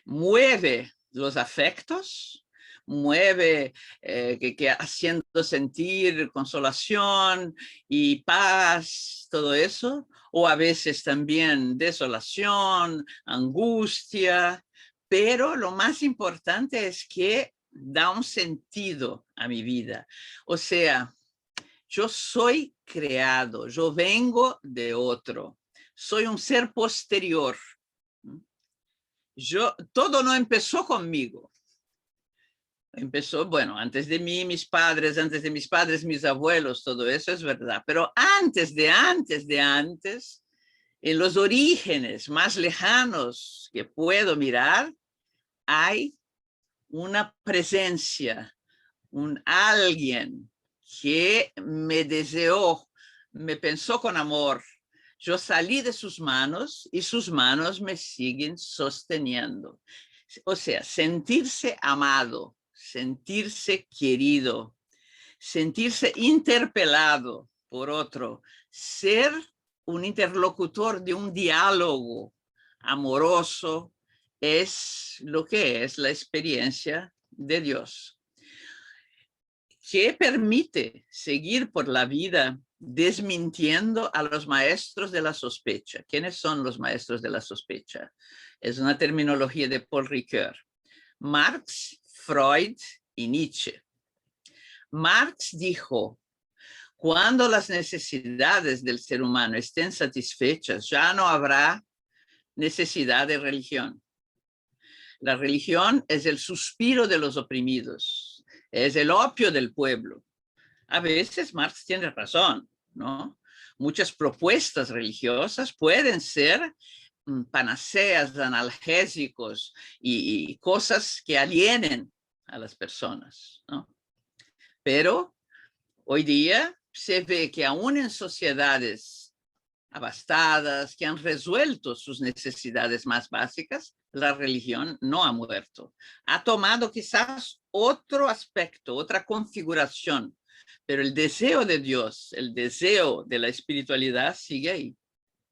mueve los afectos, mueve, que haciendo sentir consolación y paz, todo eso, o a veces también desolación, angustia, pero lo más importante es que da un sentido a mi vida. O sea, yo soy creado, yo vengo de otro, soy un ser posterior. Todo no empezó conmigo. Empezó, bueno, antes de mí, mis padres, mis abuelos, todo eso es verdad. Pero antes, en los orígenes más lejanos que puedo mirar, hay una presencia, un alguien que me deseó, me pensó con amor. Yo salí de sus manos y sus manos me siguen sosteniendo. O sea, sentirse amado, sentirse querido, sentirse interpelado por otro, ser un interlocutor de un diálogo amoroso, es lo que es la experiencia de Dios, que permite seguir por la vida desmintiendo a los maestros de la sospecha. ¿Quiénes son los maestros de la sospecha? Es una terminología de Paul Ricoeur. Marx, Freud y Nietzsche. Marx dijo: cuando las necesidades del ser humano estén satisfechas, ya no habrá necesidad de religión. La religión es el suspiro de los oprimidos, es el opio del pueblo. A veces Marx tiene razón, ¿no? Muchas propuestas religiosas pueden ser panaceas, analgésicos y cosas que alienen a las personas, ¿no? Pero hoy día se ve que aún en sociedades abastadas, que han resuelto sus necesidades más básicas, la religión no ha muerto. Ha tomado quizás otro aspecto, otra configuración, pero el deseo de Dios, el deseo de la espiritualidad sigue ahí,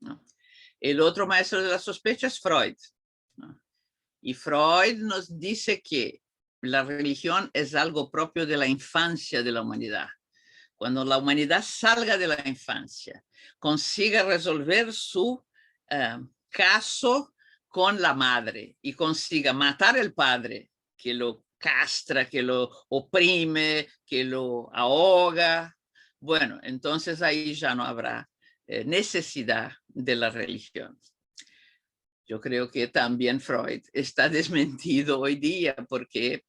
¿no? El otro maestro de la sospecha es Freud, ¿no? Y Freud nos dice que la religión es algo propio de la infancia de la humanidad. Cuando la humanidad salga de la infancia, consiga resolver su caso con la madre y consiga matar al padre que lo castra, que lo oprime, que lo ahoga, bueno, entonces ahí ya no habrá necesidad de la religión. Yo creo que también Freud está desmentido hoy día porque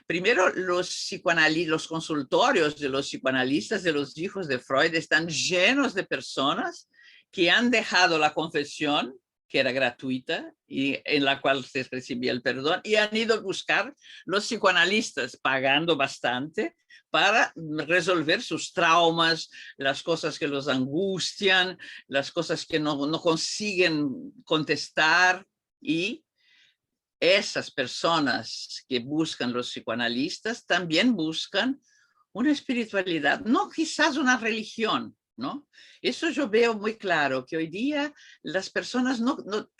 primero, los consultorios de los psicoanalistas de los hijos de Freud están llenos de personas que han dejado la confesión, que era gratuita y en la cual se recibía el perdón, y han ido a buscar los psicoanalistas pagando bastante para resolver sus traumas, las cosas que los angustian, las cosas que no consiguen contestar. Y esas personas que buscan los psicoanalistas también buscan una espiritualidad, no quizás una religión, ¿no? Eso yo veo muy claro, que hoy día las personas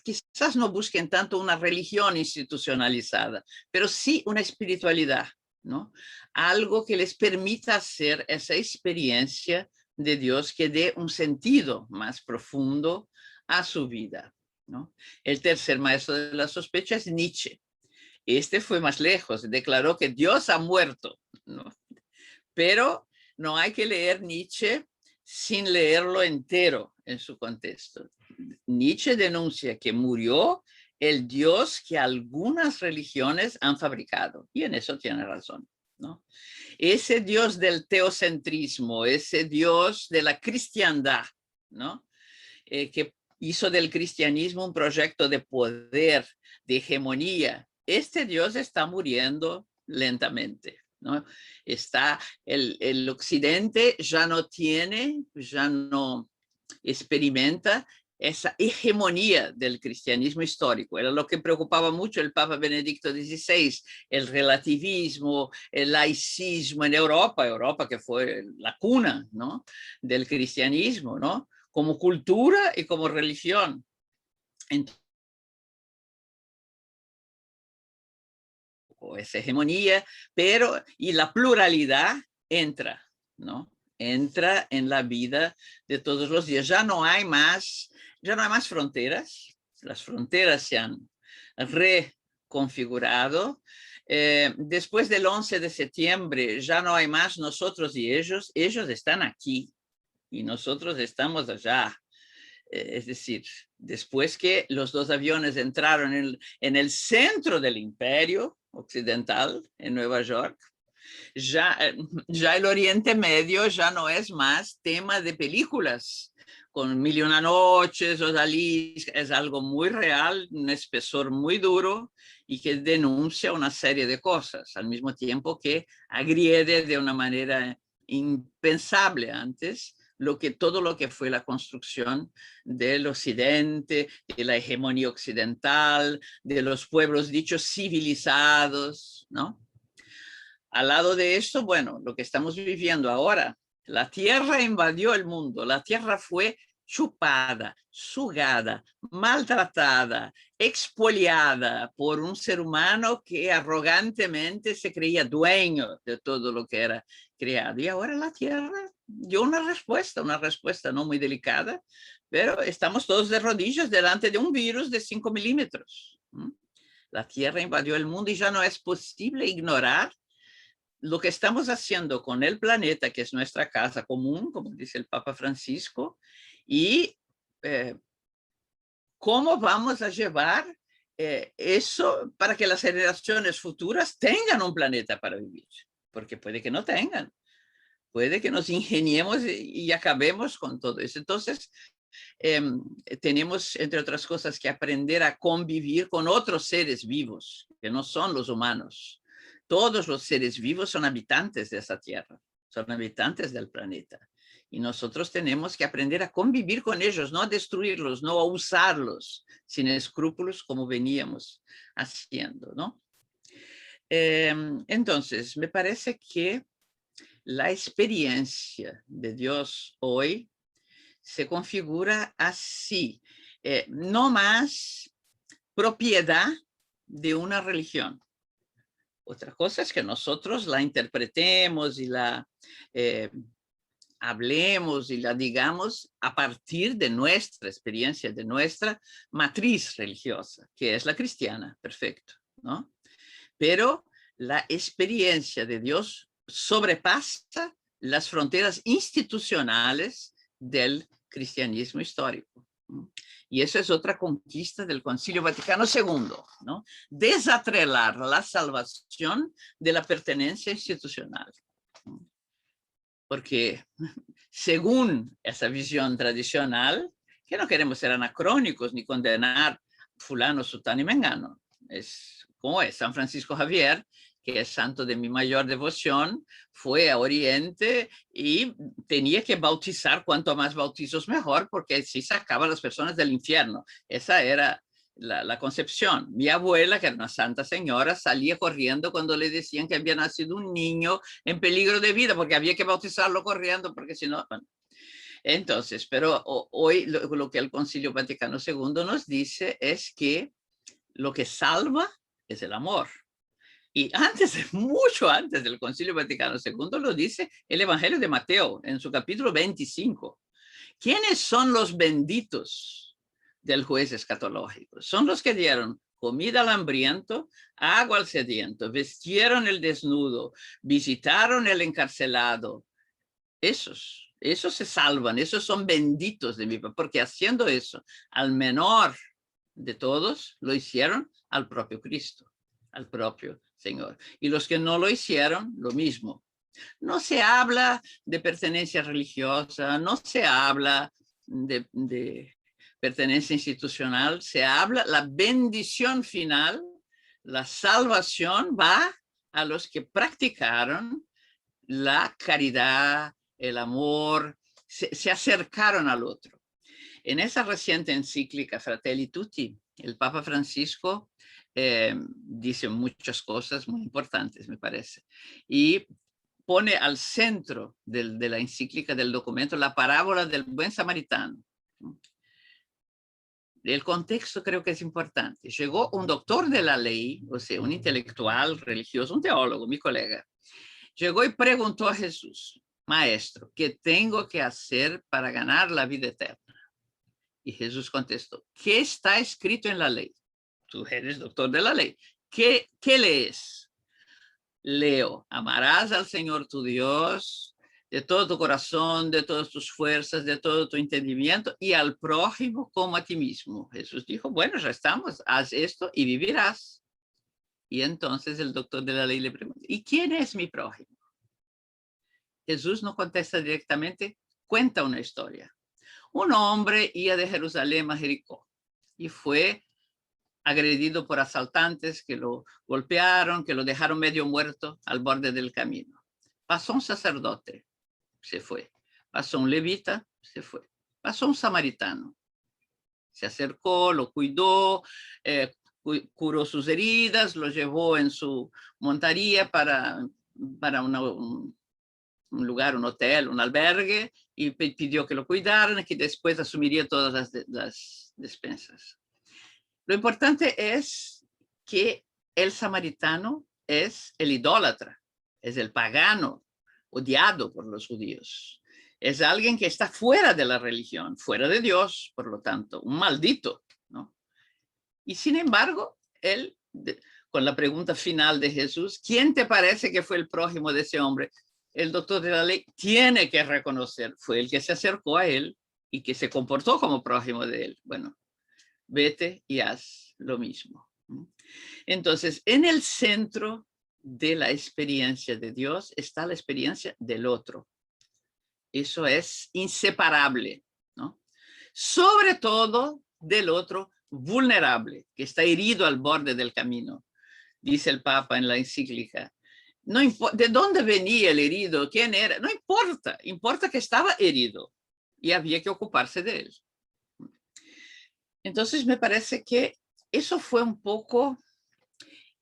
quizás no busquen tanto una religión institucionalizada, pero sí una espiritualidad, ¿no? Algo que les permita hacer esa experiencia de Dios que dé un sentido más profundo a su vida, ¿no? El tercer maestro de la sospecha es Nietzsche. Este fue más lejos, declaró que Dios ha muerto, ¿no? Pero no hay que leer Nietzsche sin leerlo entero en su contexto. Nietzsche denuncia que murió el Dios que algunas religiones han fabricado, y en eso tiene razón, ¿no? Ese Dios del teocentrismo, ese Dios de la cristiandad, ¿no? Que hizo del cristianismo un proyecto de poder, de hegemonía. Este Dios está muriendo lentamente, ¿no? El occidente ya no experimenta esa hegemonía del cristianismo histórico. Era lo que preocupaba mucho el Papa Benedicto XVI, el relativismo, el laicismo en Europa que fue la cuna, ¿no?, del cristianismo, ¿no?, como cultura y como religión. Entonces, esa hegemonía, y la pluralidad entra, ¿no? Entra en la vida de todos los días. Ya no hay más fronteras. Las fronteras se han reconfigurado. Después del 11 de septiembre ya no hay más nosotros y ellos. Ellos están aquí y nosotros estamos allá. Es decir, después que los dos aviones entraron en el centro del imperio occidental, en Nueva York, ya el Oriente Medio ya no es más tema de películas, con Mil y una noches, Odalí, es algo muy real, un espesor muy duro y que denuncia una serie de cosas, al mismo tiempo que agrede de una manera impensable antes todo lo que fue la construcción del occidente, de la hegemonía occidental, de los pueblos dichos civilizados, ¿no? Al lado de esto, bueno, lo que estamos viviendo ahora, la tierra invadió el mundo, la tierra fue chupada, sugada, maltratada, expoliada por un ser humano que arrogantemente se creía dueño de todo lo que era creado. Y ahora la tierra dio una respuesta no muy delicada, pero estamos todos de rodillas delante de un virus de 5 milímetros. La tierra invadió el mundo y ya no es posible ignorar lo que estamos haciendo con el planeta, que es nuestra casa común, como dice el Papa Francisco, y cómo vamos a llevar eso para que las generaciones futuras tengan un planeta para vivir, porque puede que no tengan, puede que nos ingeniemos y acabemos con todo eso. Entonces, tenemos, entre otras cosas, que aprender a convivir con otros seres vivos, que no son los humanos. Todos los seres vivos son habitantes de esa tierra, son habitantes del planeta. Y nosotros tenemos que aprender a convivir con ellos, no a destruirlos, no a usarlos sin escrúpulos como veníamos haciendo, ¿no? Entonces, me parece que la experiencia de Dios hoy se configura así, no más propiedad de una religión. Otra cosa es que nosotros la interpretemos y la hablemos y la digamos a partir de nuestra experiencia, de nuestra matriz religiosa, que es la cristiana, perfecto, ¿no? Pero la experiencia de Dios sobrepasa las fronteras institucionales del cristianismo histórico. Y eso es otra conquista del Concilio Vaticano II, ¿no? Desatrelar la salvación de la pertenencia institucional. Porque según esa visión tradicional, que no queremos ser anacrónicos ni condenar fulano, sutano y mengano, es como es San Francisco Javier, que es santo de mi mayor devoción, fue a Oriente y tenía que bautizar cuanto más bautizos mejor, porque así sacaba a las personas del infierno. Esa era la concepción. Mi abuela, que era una santa señora, salía corriendo cuando le decían que había nacido un niño en peligro de vida, porque había que bautizarlo corriendo, porque si no... Bueno. Entonces, pero hoy lo que el Concilio Vaticano II nos dice es que lo que salva es el amor. Y antes, mucho antes del Concilio Vaticano II, lo dice el Evangelio de Mateo en su capítulo 25. ¿Quiénes son los benditos del juez escatológico? Son los que dieron comida al hambriento, agua al sediento, vistieron el desnudo, visitaron el encarcelado. Esos se salvan, esos son benditos de mi Padre, porque haciendo eso al menor de todos, lo hicieron al propio Cristo, al propio Señor. Y los que no lo hicieron, lo mismo. No se habla de pertenencia religiosa, no se habla de pertenencia institucional, se habla la bendición final, la salvación va a los que practicaron la caridad, el amor, se acercaron al otro. En esa reciente encíclica Fratelli Tutti, el Papa Francisco dice muchas cosas muy importantes, me parece, y pone al centro de la encíclica, del documento, la parábola del buen samaritano. El contexto creo que es importante. Llegó un doctor de la ley, o sea, un intelectual religioso, un teólogo, mi colega. Llegó y preguntó a Jesús: Maestro, ¿qué tengo que hacer para ganar la vida eterna? Y Jesús contestó: ¿qué está escrito en la ley? Tú eres doctor de la ley. ¿Qué lees? Leo: amarás al Señor tu Dios de todo tu corazón, de todas tus fuerzas, de todo tu entendimiento, y al prójimo como a ti mismo. Jesús dijo: bueno, ya estamos, haz esto y vivirás. Y entonces el doctor de la ley le pregunta: ¿y quién es mi prójimo? Jesús no contesta directamente, cuenta una historia. un hombre iba de Jerusalén a Jericó y fue agredido por asaltantes que lo golpearon, que lo dejaron medio muerto al borde del camino. Pasó un sacerdote, se fue. Pasó un levita, se fue. Pasó un samaritano. Se acercó, lo cuidó, curó sus heridas, lo llevó en su montaría para un lugar, un hotel, un albergue, y pidió que lo cuidaran, que después asumiría todas las despensas. Lo importante es que el samaritano es el idólatra, es el pagano, odiado por los judíos. Es alguien que está fuera de la religión, fuera de Dios, por lo tanto, un maldito, ¿no? Y sin embargo, él, con la pregunta final de Jesús, ¿quién te parece que fue el prójimo de ese hombre? El doctor de la ley tiene que reconocer, fue el que se acercó a él y que se comportó como prójimo de él. Bueno, vete y haz lo mismo. Entonces, en el centro de la experiencia de Dios está la experiencia del otro. Eso es inseparable, ¿no? Sobre todo del otro vulnerable, que está herido al borde del camino. Dice el Papa en la encíclica. No importa de dónde venía el herido, quién era, no importa, importa que estaba herido y había que ocuparse de él. Entonces me parece que eso fue un poco,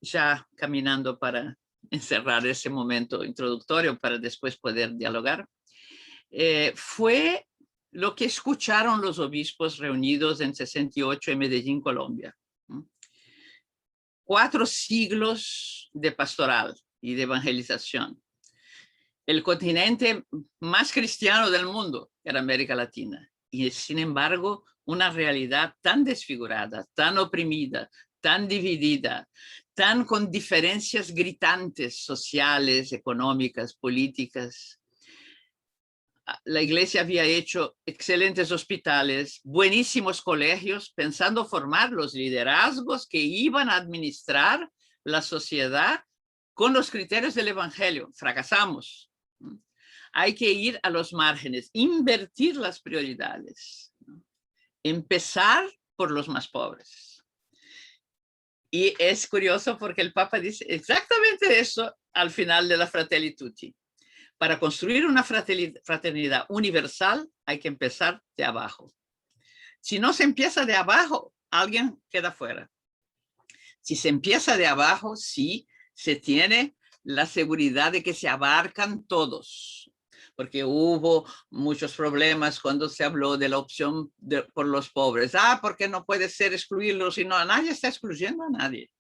ya caminando para encerrar ese momento introductorio para después poder dialogar, fue lo que escucharon los obispos reunidos en 68 en Medellín, Colombia. 4 siglos de pastoral y de evangelización. El continente más cristiano del mundo era América Latina. Y sin embargo, una realidad tan desfigurada, tan oprimida, tan dividida, tan con diferencias gritantes sociales, económicas, políticas. La iglesia había hecho excelentes hospitales, buenísimos colegios, pensando formar los liderazgos que iban a administrar la sociedad con los criterios del evangelio. Fracasamos. Hay que ir a los márgenes, invertir las prioridades, ¿no? Empezar por los más pobres. Y es curioso porque el Papa dice exactamente eso al final de la Fratelli Tutti. Para construir una fraternidad universal hay que empezar de abajo. Si no se empieza de abajo, alguien queda fuera. Si se empieza de abajo, sí, se tiene la seguridad de que se abarcan todos. Porque hubo muchos problemas cuando se habló de la opción por los pobres. Porque no puede ser excluirlos, y no, nadie está excluyendo a nadie.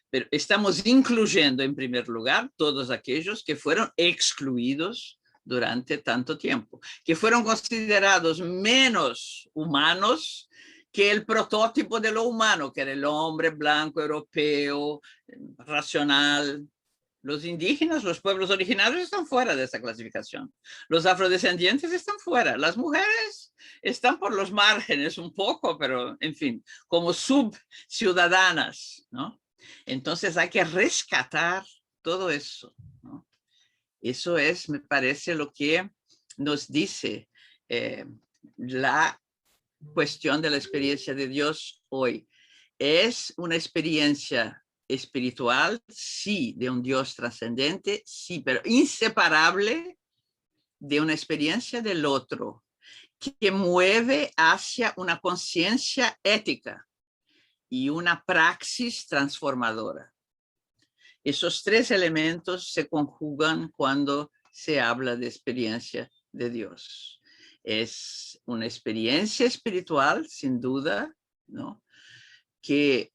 Pero estamos incluyendo en primer lugar todos aquellos que fueron excluidos durante tanto tiempo, que fueron considerados menos humanos que el prototipo de lo humano, que era el hombre blanco, europeo, racional. Los indígenas, los pueblos originarios están fuera de esa clasificación. Los afrodescendientes están fuera. Las mujeres están por los márgenes un poco, pero en fin, como subciudadanas, ¿no? Entonces hay que rescatar todo eso, ¿no? Eso es, me parece, lo que nos dice la cuestión de la experiencia de Dios hoy. Es una experiencia espiritual, sí, de un Dios trascendente, sí, pero inseparable de una experiencia del otro, que mueve hacia una conciencia ética y una praxis transformadora. Esos 3 elementos se conjugan cuando se habla de experiencia de Dios. Es una experiencia espiritual, sin duda, ¿no? Que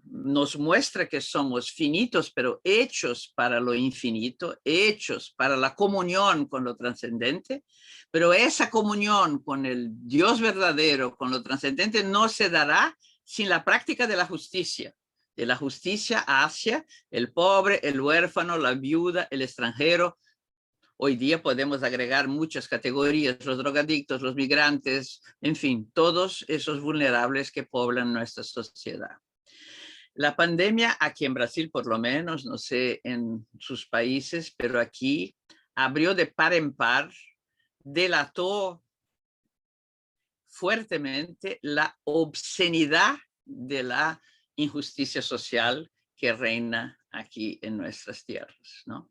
nos muestra que somos finitos, pero hechos para lo infinito, hechos para la comunión con lo trascendente, pero esa comunión con el Dios verdadero, con lo trascendente, no se dará sin la práctica de la justicia hacia el pobre, el huérfano, la viuda, el extranjero. Hoy día podemos agregar muchas categorías, los drogadictos, los migrantes, en fin, todos esos vulnerables que poblan nuestra sociedad. La pandemia, aquí en Brasil por lo menos, no sé en sus países, pero aquí abrió de par en par, delató fuertemente la obscenidad de la injusticia social que reina aquí en nuestras tierras, ¿no?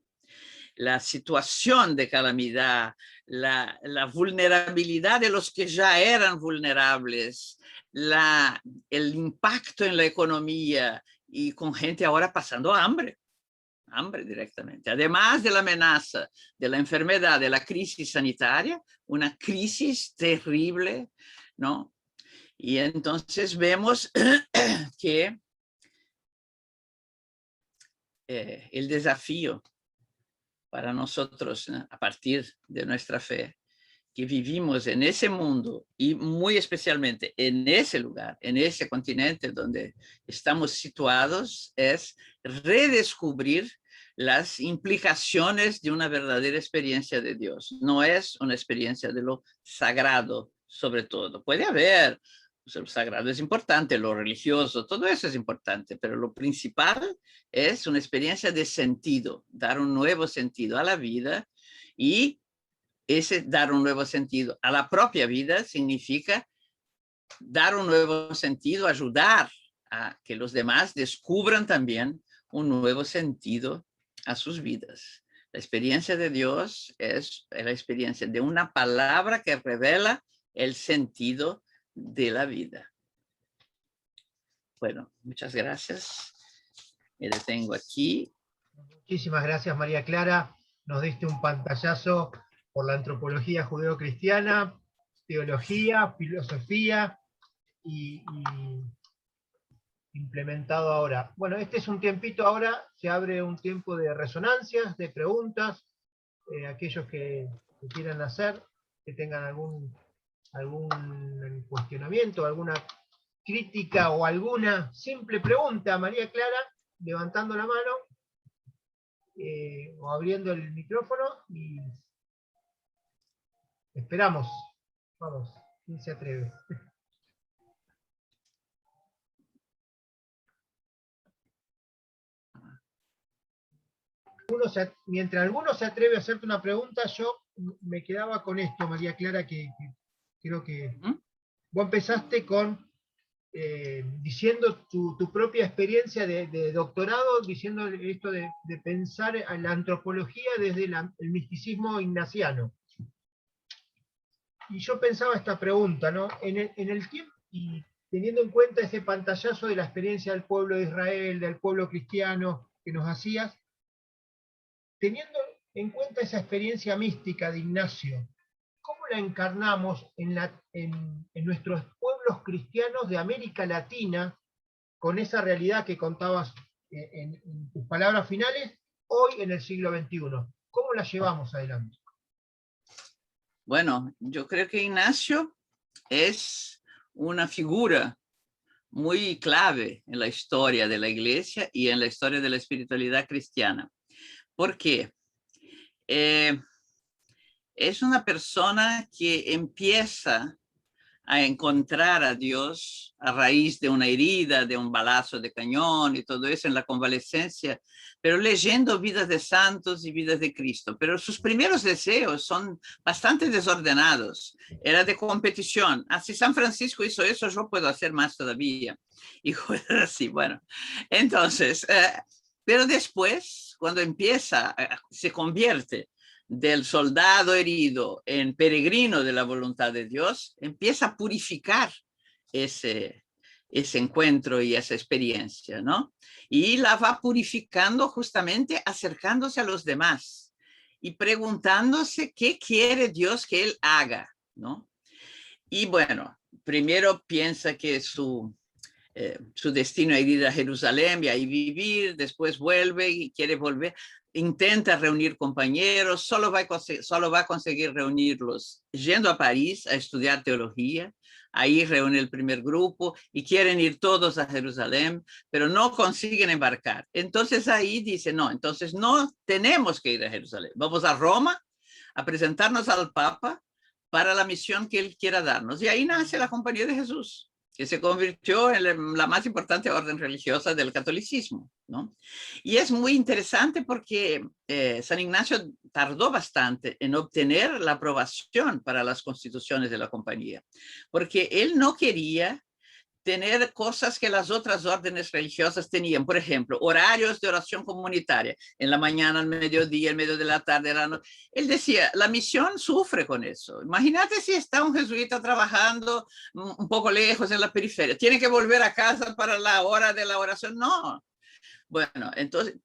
La situación de calamidad, la vulnerabilidad de los que ya eran vulnerables, el impacto en la economía y con gente ahora pasando hambre directamente. Además de la amenaza de la enfermedad, de la crisis sanitaria, una crisis terrible, ¿no? Y entonces vemos que el desafío para nosotros, ¿no?, a partir de nuestra fe, que vivimos en ese mundo y muy especialmente en ese lugar, en ese continente donde estamos situados, es redescubrir las implicaciones de una verdadera experiencia de Dios. No es una experiencia de lo sagrado, sobre todo. Puede haber, pues, lo sagrado es importante, lo religioso, todo eso es importante, pero lo principal es una experiencia de sentido, dar un nuevo sentido a la vida, y ese dar un nuevo sentido a la propia vida significa dar un nuevo sentido, ayudar a que los demás descubran también un nuevo sentido a sus vidas. La experiencia de Dios es la experiencia de una palabra que revela el sentido de la vida. Bueno, muchas gracias. Me detengo aquí. Muchísimas gracias, María Clara. Nos diste un pantallazo por la antropología judeocristiana, teología, filosofía y implementado ahora. Bueno, este es un tiempito ahora, se abre un tiempo de resonancias, de preguntas, aquellos que quieran hacer, que tengan algún cuestionamiento, alguna crítica o alguna simple pregunta, María Clara, levantando la mano o abriendo el micrófono, y esperamos. Vamos, ¿quién se atreve? Mientras alguno se atreve a hacerte una pregunta, yo me quedaba con esto, María Clara, que creo que vos empezaste con diciendo tu propia experiencia de doctorado, diciendo esto de pensar en la antropología desde el misticismo ignaciano. Y yo pensaba esta pregunta, ¿no? En el tiempo, y teniendo en cuenta ese pantallazo de la experiencia del pueblo de Israel, del pueblo cristiano que nos hacías, teniendo en cuenta esa experiencia mística de Ignacio, ¿cómo la encarnamos en nuestros pueblos cristianos de América Latina, con esa realidad que contabas en tus palabras finales, hoy en el siglo XXI? ¿Cómo la llevamos adelante? Bueno, yo creo que Ignacio es una figura muy clave en la historia de la Iglesia y en la historia de la espiritualidad cristiana. ¿Por qué? Es una persona que empieza a encontrar a Dios a raíz de una herida, de un balazo de cañón y todo eso en la convalecencia, pero leyendo vidas de santos y vidas de Cristo. Pero sus primeros deseos son bastante desordenados. Era de competición. Ah, si San Francisco hizo eso, yo puedo hacer más todavía. Y cosas así, bueno. Entonces, pero después, cuando se convierte del soldado herido en peregrino de la voluntad de Dios, empieza a purificar ese encuentro y esa experiencia, ¿no? Y la va purificando justamente acercándose a los demás y preguntándose qué quiere Dios que él haga, ¿no? Y bueno, primero piensa que su destino es ir a Jerusalén y ahí vivir, después vuelve y quiere volver, intenta reunir compañeros, solo va a conseguir reunirlos yendo a París a estudiar teología. Ahí reúne el primer grupo y quieren ir todos a Jerusalén, pero no consiguen embarcar. Entonces ahí dice, no, entonces no tenemos que ir a Jerusalén. Vamos a Roma a presentarnos al Papa para la misión que él quiera darnos. Y ahí nace la Compañía de Jesús, que se convirtió en la más importante orden religiosa del catolicismo, ¿no? Y es muy interesante porque San Ignacio tardó bastante en obtener la aprobación para las constituciones de la compañía, porque él no quería tener cosas que las otras órdenes religiosas tenían. Por ejemplo, horarios de oración comunitaria, en la mañana, al mediodía, en medio de la tarde. Él decía, la misión sufre con eso. Imagínate si está un jesuita trabajando un poco lejos en la periferia. ¿Tiene que volver a casa para la hora de la oración? No. Bueno, entonces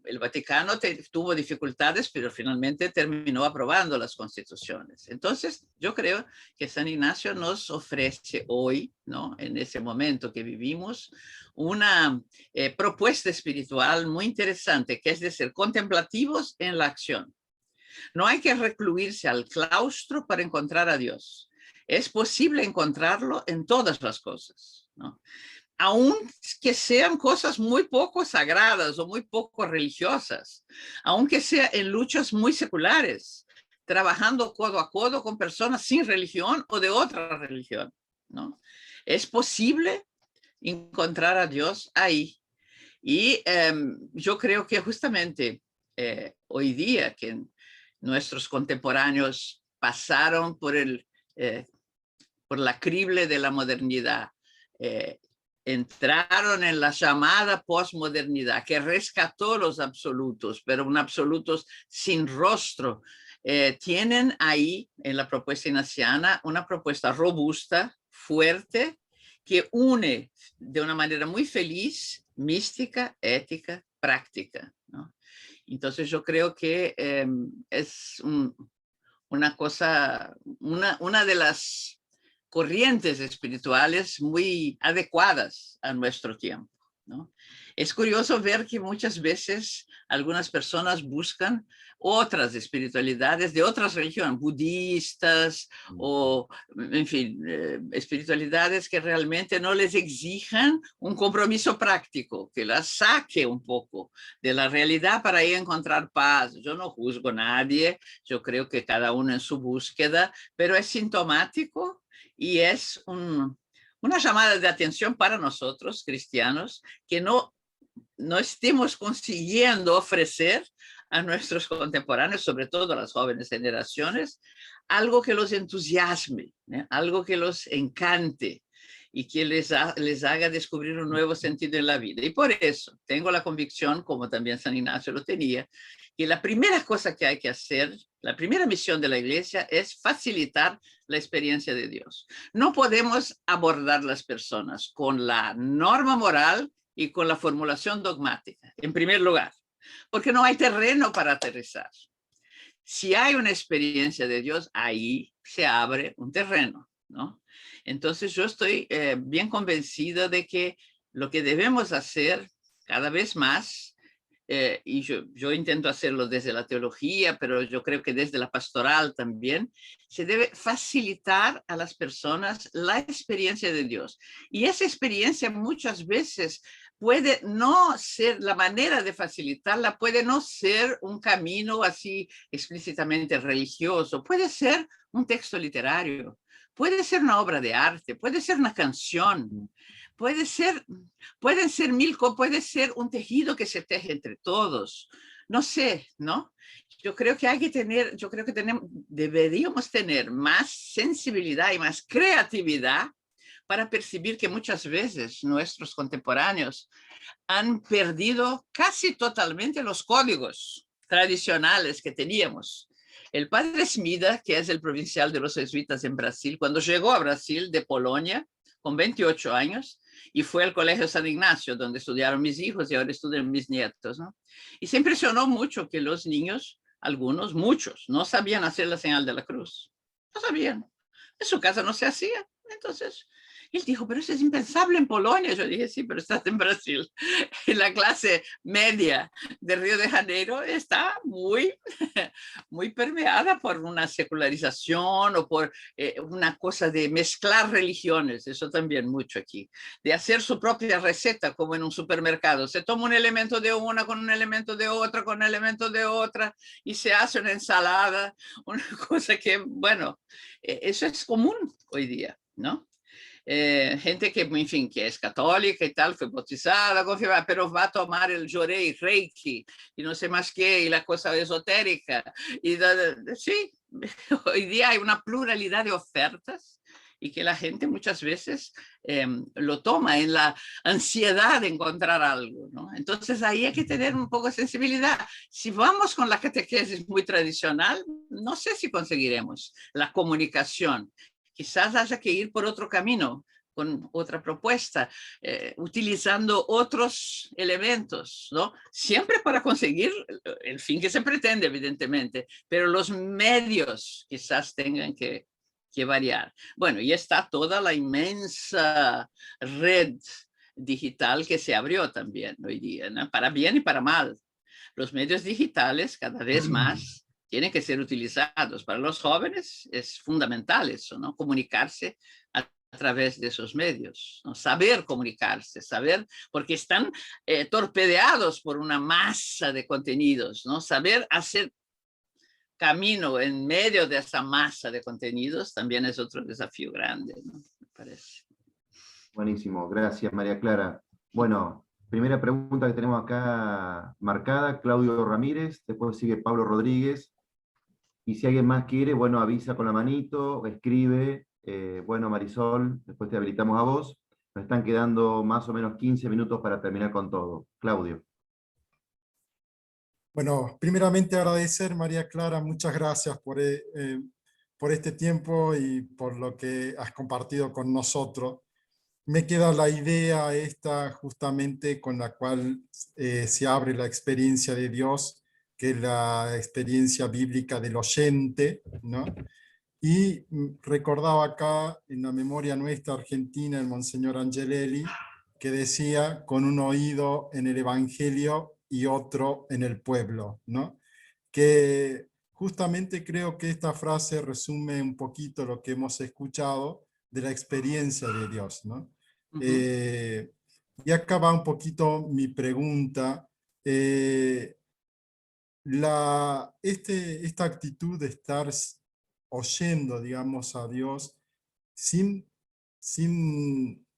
el Vaticano tuvo dificultades, pero finalmente terminó aprobando las constituciones. Entonces, yo creo que San Ignacio nos ofrece hoy, ¿no?, en ese momento que vivimos, una propuesta espiritual muy interesante, que es de ser contemplativos en la acción. No hay que recluirse al claustro para encontrar a Dios. Es posible encontrarlo en todas las cosas, ¿no? Aunque sean cosas muy poco sagradas o muy poco religiosas, aunque sea en luchas muy seculares, trabajando codo a codo con personas sin religión o de otra religión, ¿no? Es posible encontrar a Dios ahí. Y yo creo que justamente hoy día que nuestros contemporáneos pasaron por la crible de la modernidad, entraron en la llamada posmodernidad que rescató los absolutos, pero un absolutos sin rostro. Tienen ahí en la propuesta ignaciana una propuesta robusta, fuerte, que une de una manera muy feliz mística, ética, práctica, ¿no? Entonces yo creo que es una cosa, una de las corrientes espirituales muy adecuadas a nuestro tiempo, ¿no? Es curioso ver que muchas veces algunas personas buscan otras espiritualidades de otras religiones, budistas o, en fin, espiritualidades que realmente no les exijan un compromiso práctico, que las saque un poco de la realidad para ir a encontrar paz. Yo no juzgo a nadie, yo creo que cada uno en su búsqueda, pero es sintomático y es una llamada de atención para nosotros, cristianos, que no estemos consiguiendo ofrecer a nuestros contemporáneos, sobre todo a las jóvenes generaciones, algo que los entusiasme, ¿eh? Algo que los encante y que les haga descubrir un nuevo sentido en la vida. Y por eso tengo la convicción, como también San Ignacio lo tenía, que la primera cosa que hay que hacer, la primera misión de la Iglesia es facilitar la experiencia de Dios. No podemos abordar las personas con la norma moral y con la formulación dogmática, en primer lugar, porque no hay terreno para aterrizar. Si hay una experiencia de Dios, ahí se abre un terreno, ¿no? Entonces yo estoy bien convencida de que lo que debemos hacer cada vez más, y yo intento hacerlo desde la teología, pero yo creo que desde la pastoral también, se debe facilitar a las personas la experiencia de Dios. Y esa experiencia muchas veces puede no ser, la manera de facilitarla puede no ser un camino así explícitamente religioso, puede ser un texto literario, puede ser una obra de arte, puede ser una canción, pueden ser puede ser un tejido que se teje entre todos, no sé, ¿no? Yo creo que deberíamos tener más sensibilidad y más creatividad para percibir que muchas veces nuestros contemporáneos han perdido casi totalmente los códigos tradicionales que teníamos. El padre Smida, que es el provincial de los jesuitas en Brasil, cuando llegó a Brasil de Polonia con 28 años y fue al Colegio San Ignacio, donde estudiaron mis hijos y ahora estudian mis nietos, ¿no? Y se impresionó mucho que los niños, algunos, muchos, no sabían hacer la señal de la cruz. No sabían. En su casa no se hacía. Entonces, él dijo, pero eso es impensable en Polonia. Yo dije, sí, pero estás en Brasil. Y la clase media de Río de Janeiro está muy, muy permeada por una secularización o por una cosa de mezclar religiones. Eso también mucho aquí. De hacer su propia receta, como en un supermercado. Se toma un elemento de una con un elemento de otra, con un elemento de otra, y se hace una ensalada. Una cosa que, bueno, eso es común hoy día, ¿no? gente que, en fin, que es católica y tal, fue bautizada, confirmada, pero va a tomar el Yorei, Reiki, y no sé más qué, y la cosa esotérica. Y sí, hoy día hay una pluralidad de ofertas y que la gente muchas veces lo toma en la ansiedad de encontrar algo, ¿no? Entonces ahí hay que tener un poco de sensibilidad. Si vamos con la catequesis muy tradicional, no sé si conseguiremos la comunicación. Quizás haya que ir por otro camino, con otra propuesta, utilizando otros elementos, ¿no? Siempre para conseguir el fin que se pretende, evidentemente, pero los medios quizás tengan que variar. Bueno, y está toda la inmensa red digital que se abrió también hoy día, ¿no? Para bien y para mal. Los medios digitales cada vez más tienen que ser utilizados. Para los jóvenes es fundamental eso, ¿no? Comunicarse a través de esos medios, ¿no? Saber comunicarse, saber, porque están torpedeados por una masa de contenidos, ¿no? Saber hacer camino en medio de esa masa de contenidos también es otro desafío grande, ¿no? Me parece. Buenísimo, gracias María Clara. Bueno, primera pregunta que tenemos acá marcada, Claudio Ramírez, después sigue Pablo Rodríguez, y si alguien más quiere, bueno, avisa con la manito, escribe, bueno Marisol, después te habilitamos a vos. Nos están quedando más o menos 15 minutos para terminar con todo. Claudio. Bueno, primeramente agradecer, María Clara, muchas gracias por este tiempo y por lo que has compartido con nosotros. Me queda la idea esta justamente con la cual se abre la experiencia de Dios, que es la experiencia bíblica del oyente, ¿no? Y recordaba acá en la memoria nuestra argentina el Monseñor Angelelli, que decía, con un oído en el Evangelio y otro en el pueblo, ¿no? Que justamente creo que esta frase resume un poquito lo que hemos escuchado de la experiencia de Dios, ¿no? Y acá va un poquito mi pregunta. Esta actitud de estar oyendo, digamos, a Dios sin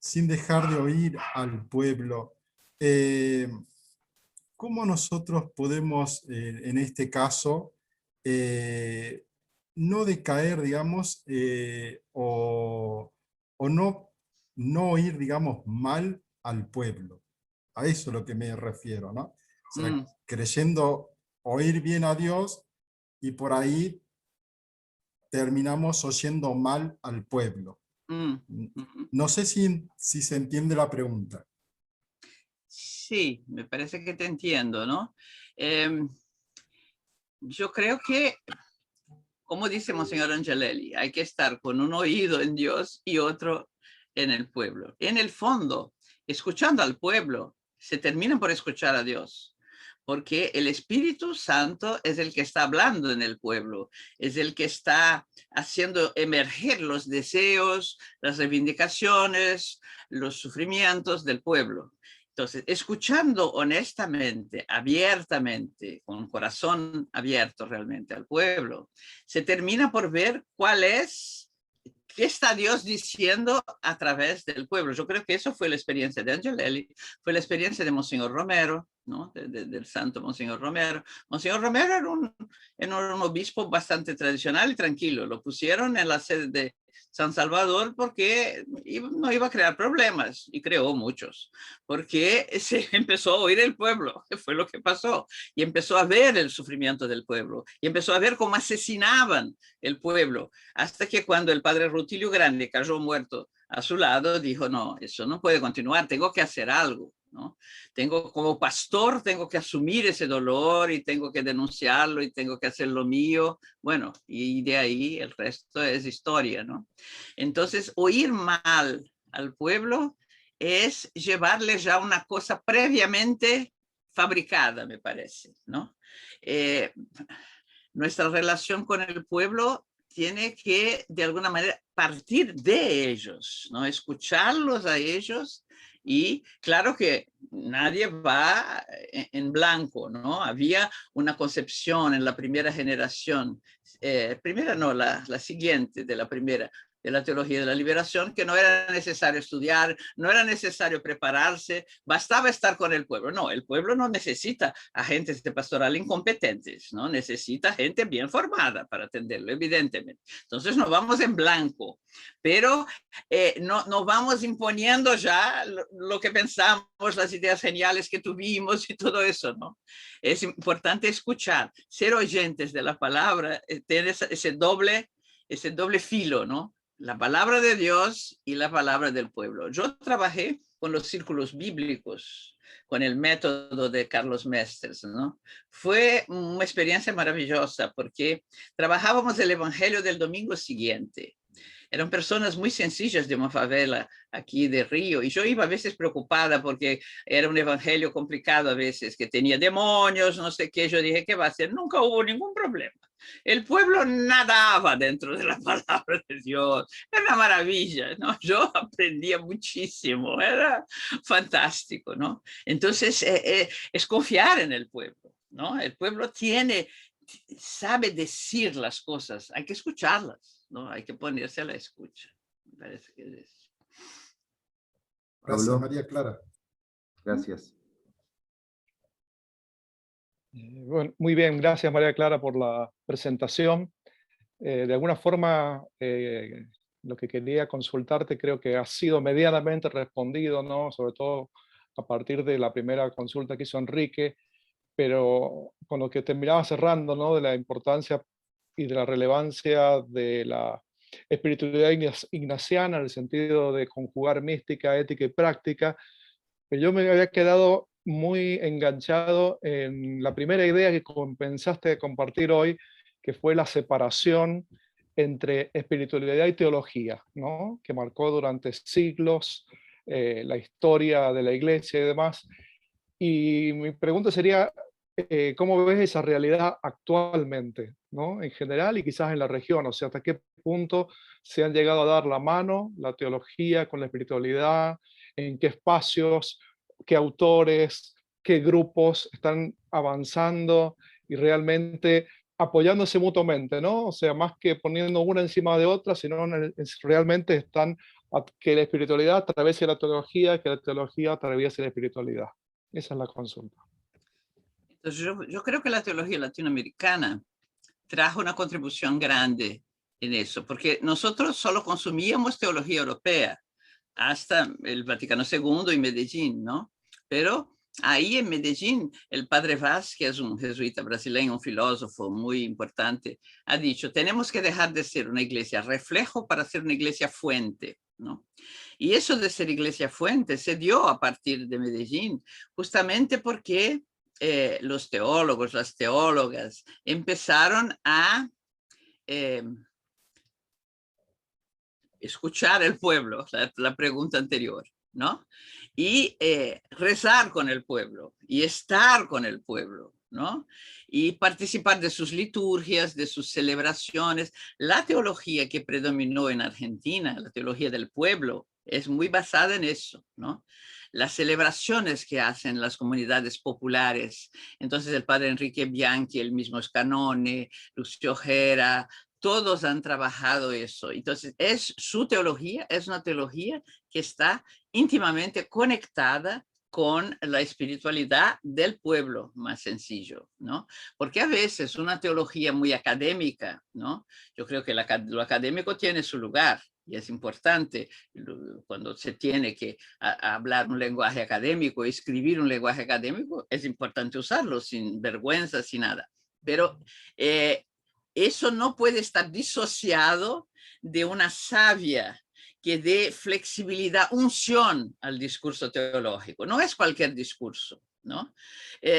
dejar de oír al pueblo, ¿cómo nosotros podemos, en este caso, no decaer, digamos, o no oír, digamos, mal al pueblo? A eso es lo que me refiero, ¿no? O sea, creyendo oír bien a Dios y por ahí terminamos oyendo mal al pueblo. No sé si se entiende la pregunta. Sí, me parece que te entiendo, ¿no? Yo creo que, como dice Monseñor Angelelli, hay que estar con un oído en Dios y otro en el pueblo. En el fondo, escuchando al pueblo, se termina por escuchar a Dios, porque el Espíritu Santo es el que está hablando en el pueblo, es el que está haciendo emerger los deseos, las reivindicaciones, los sufrimientos del pueblo. Entonces, escuchando honestamente, abiertamente, con un corazón abierto realmente al pueblo, se termina por ver qué está Dios diciendo a través del pueblo. Yo creo que eso fue la experiencia de Angelelli, fue la experiencia de Monseñor Romero, ¿no? Del santo Monseñor Romero. Monseñor Romero era un obispo bastante tradicional y tranquilo. Lo pusieron en la sede de San Salvador porque no iba a crear problemas, y creó muchos, porque se empezó a oír el pueblo, que fue lo que pasó, y empezó a ver el sufrimiento del pueblo, y empezó a ver cómo asesinaban el pueblo, hasta que cuando el padre Rutilio Grande cayó muerto a su lado, dijo, no, eso no puede continuar, tengo que hacer algo, ¿no? Como pastor, tengo que asumir ese dolor y tengo que denunciarlo y tengo que hacer lo mío. Bueno, y de ahí el resto es historia, ¿no? Entonces, oír mal al pueblo es llevarle ya una cosa previamente fabricada, me parece, ¿no? Nuestra relación con el pueblo tiene que, de alguna manera, partir de ellos, ¿no? Escucharlos a ellos. Y claro que nadie va en blanco, ¿no? Había una concepción en la primera generación, primera no, la siguiente de la primera, de la teología de la liberación, que no era necesario estudiar, no era necesario prepararse, bastaba estar con el pueblo. No, el pueblo no necesita agentes de pastoral incompetentes, ¿no? Necesita gente bien formada para atenderlo, evidentemente. Entonces no vamos en blanco, pero no vamos imponiendo ya lo que pensamos, las ideas geniales que tuvimos y todo eso, ¿no? Es importante escuchar, ser oyentes de la palabra, tener ese doble filo, ¿no? La palabra de Dios y la palabra del pueblo. Yo trabajé con los círculos bíblicos, con el método de Carlos Mesters, ¿no? Fue una experiencia maravillosa porque trabajábamos el evangelio del domingo siguiente. Eran personas muy sencillas de una favela aquí de Río, y yo iba a veces preocupada porque era un evangelio complicado a veces, que tenía demonios, no sé qué. Yo dije, ¿qué va a hacer? Nunca hubo ningún problema. El pueblo nadaba dentro de la palabra de Dios. Era una maravilla, ¿no? Yo aprendía muchísimo, era fantástico, ¿no? Entonces, es confiar en el pueblo, ¿no? El pueblo sabe decir las cosas, hay que escucharlas, ¿no? Hay que ponerse a la escucha. Me parece que es eso. Gracias, Pablo. María Clara. Gracias. Bueno, muy bien, gracias María Clara por la presentación. De alguna forma, lo que quería consultarte creo que ha sido medianamente respondido, ¿no? Sobre todo a partir de la primera consulta que hizo Enrique, pero con lo que terminaba cerrando, ¿no? De la importancia y de la relevancia de la espiritualidad ignaciana en el sentido de conjugar mística, ética y práctica. Yo me había quedado muy enganchado en la primera idea que comenzaste a compartir hoy, que fue la separación entre espiritualidad y teología, ¿no? Que marcó durante siglos la historia de la iglesia y demás. Y mi pregunta sería, ¿cómo ves esa realidad actualmente, ¿no? En general y quizás en la región? O sea, ¿hasta qué punto se han llegado a dar la mano la teología con la espiritualidad? ¿En qué espacios? ¿Qué autores? ¿Qué grupos están avanzando y realmente apoyándose mutuamente, ¿no? O sea, más que poniendo una encima de otra, sino realmente están que la espiritualidad atraviese la teología, que la teología atraviese la espiritualidad. Esa es la consulta. Entonces, yo creo que la teología latinoamericana trajo una contribución grande en eso, porque nosotros solo consumíamos teología europea hasta el Vaticano II y Medellín, ¿no? Pero ahí en Medellín, el padre Vaz, que es un jesuita brasileño, un filósofo muy importante, ha dicho, tenemos que dejar de ser una iglesia reflejo para ser una iglesia fuente, ¿no? Y eso de ser iglesia fuente se dio a partir de Medellín, justamente porque los teólogos, las teólogas, empezaron a escuchar el pueblo, la pregunta anterior, ¿no? Y rezar con el pueblo y estar con el pueblo, ¿no? Y participar de sus liturgias, de sus celebraciones. La teología que predominó en Argentina, la teología del pueblo, es muy basada en eso, ¿no? Las celebraciones que hacen las comunidades populares. Entonces el padre Enrique Bianchi, el mismo Scanone, Lucio Ojera, todos han trabajado eso. Entonces, su teología es una teología que está íntimamente conectada con la espiritualidad del pueblo, más sencillo, ¿no? Porque a veces una teología muy académica, ¿no? Yo creo que lo académico tiene su lugar y es importante cuando se tiene que hablar un lenguaje académico, escribir un lenguaje académico, es importante usarlo sin vergüenza, sin nada. Pero eso no puede estar disociado de una savia que dé flexibilidad, unción al discurso teológico. No es cualquier discurso, ¿no?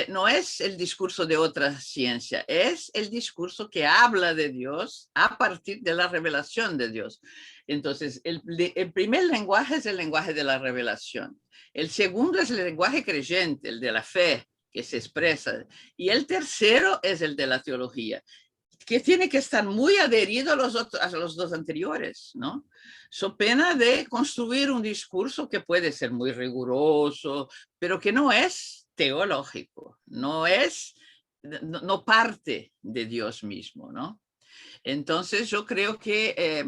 No es el discurso de otra ciencia, es el discurso que habla de Dios a partir de la revelación de Dios. Entonces, el primer lenguaje es el lenguaje de la revelación. El segundo es el lenguaje creyente, el de la fe, que se expresa. Y el tercero es el de la teología, que tiene que estar muy adherido a los dos anteriores, ¿no? So pena de construir un discurso que puede ser muy riguroso, pero que no es teológico, no parte de Dios mismo, ¿no? Entonces yo creo que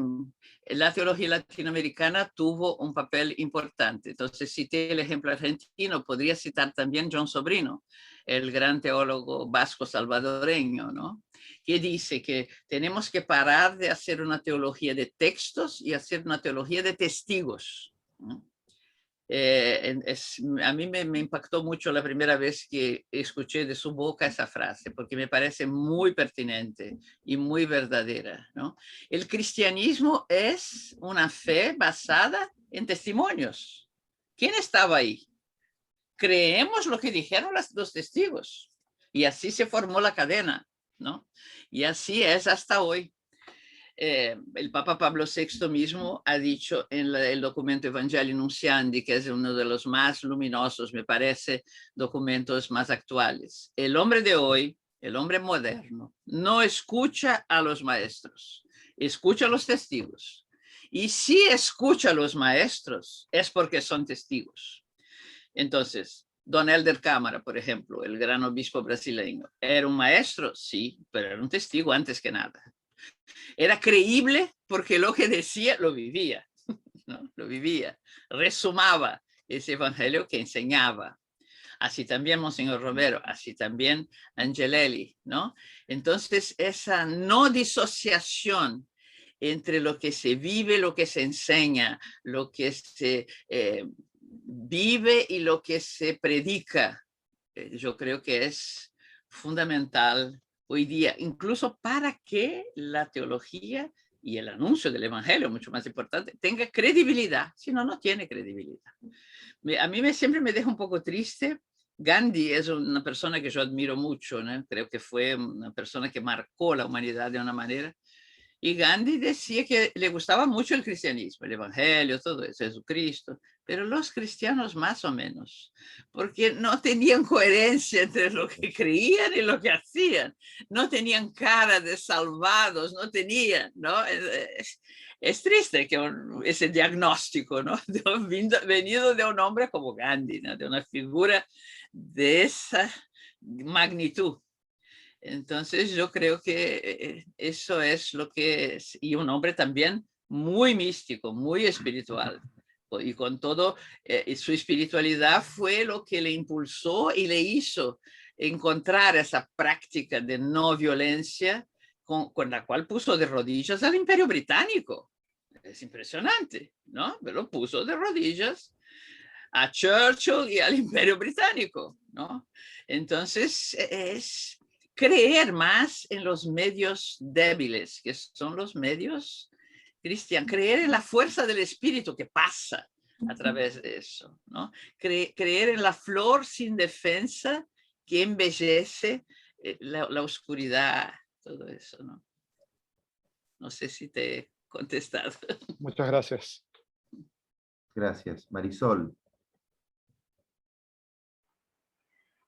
la teología latinoamericana tuvo un papel importante. Entonces cité el ejemplo argentino, podría citar también John Sobrino, el gran teólogo vasco salvadoreño, ¿no? Que dice que tenemos que parar de hacer una teología de textos y hacer una teología de testigos, ¿no? A mí me impactó mucho la primera vez que escuché de su boca esa frase, porque me parece muy pertinente y muy verdadera, ¿no? El cristianismo es una fe basada en testimonios. ¿Quién estaba ahí? Creemos lo que dijeron los testigos. Y así se formó la cadena, ¿no? Y así es hasta hoy. El Papa Pablo VI mismo ha dicho en el documento Evangelii Nunciandi, que es uno de los más luminosos, me parece, documentos más actuales. El hombre de hoy, el hombre moderno, no escucha a los maestros, escucha a los testigos. Y si escucha a los maestros, es porque son testigos. Entonces, Don Helder Câmara, por ejemplo, el gran obispo brasileño, ¿era un maestro? Sí, pero era un testigo antes que nada. Era creíble porque lo que decía lo vivía, ¿no? Lo vivía, resumaba ese evangelio que enseñaba. Así también Monseñor Romero, así también Angelelli, ¿no? Entonces, esa no disociación entre lo que se vive, lo que se enseña, lo que se vive y lo que se predica, yo creo que es fundamental hoy día, incluso para que la teología y el anuncio del evangelio, mucho más importante, tenga credibilidad. Si no, no tiene credibilidad. A mí siempre me deja un poco triste. Gandhi es una persona que yo admiro mucho, ¿no? Creo que fue una persona que marcó la humanidad de una manera. Y Gandhi decía que le gustaba mucho el cristianismo, el evangelio, todo eso, Jesucristo, pero los cristianos más o menos, porque no tenían coherencia entre lo que creían y lo que hacían, no tenían cara de salvados, no tenían, ¿no? Es triste que ese diagnóstico, ¿no? Venido de un hombre como Gandhi, ¿no? De una figura de esa magnitud. Entonces yo creo que eso es lo que es, y un hombre también muy místico, muy espiritual, y con todo, su espiritualidad fue lo que le impulsó y le hizo encontrar esa práctica de no violencia con la cual puso de rodillas al Imperio Británico. Es impresionante, ¿no? Pero lo puso de rodillas a Churchill y al Imperio Británico, ¿no? Entonces es creer más en los medios débiles, que son los medios cristianos, creer en la fuerza del espíritu que pasa a través de eso, ¿no? Creer en la flor sin defensa que embellece la oscuridad, todo eso, ¿no? No sé si te he contestado. Muchas gracias. Gracias. Marisol.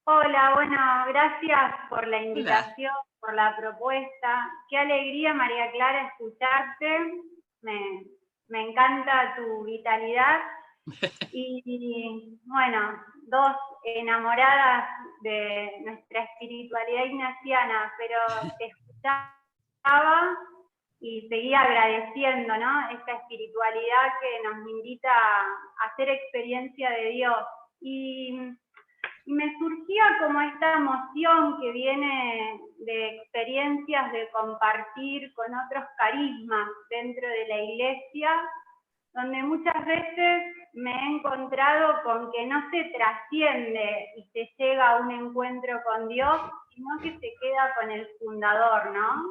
Hola, bueno, gracias por la invitación, por la propuesta. Qué alegría, María Clara, escucharte. Me encanta tu vitalidad. Y bueno, dos enamoradas de nuestra espiritualidad ignaciana, pero te escuchaba y seguía agradeciendo, ¿no? Esta espiritualidad que nos invita a hacer experiencia de Dios. Y me surgía como esta emoción que viene de experiencias de compartir con otros carismas dentro de la iglesia, donde muchas veces me he encontrado con que no se trasciende y se llega a un encuentro con Dios, sino que se queda con el fundador, ¿no?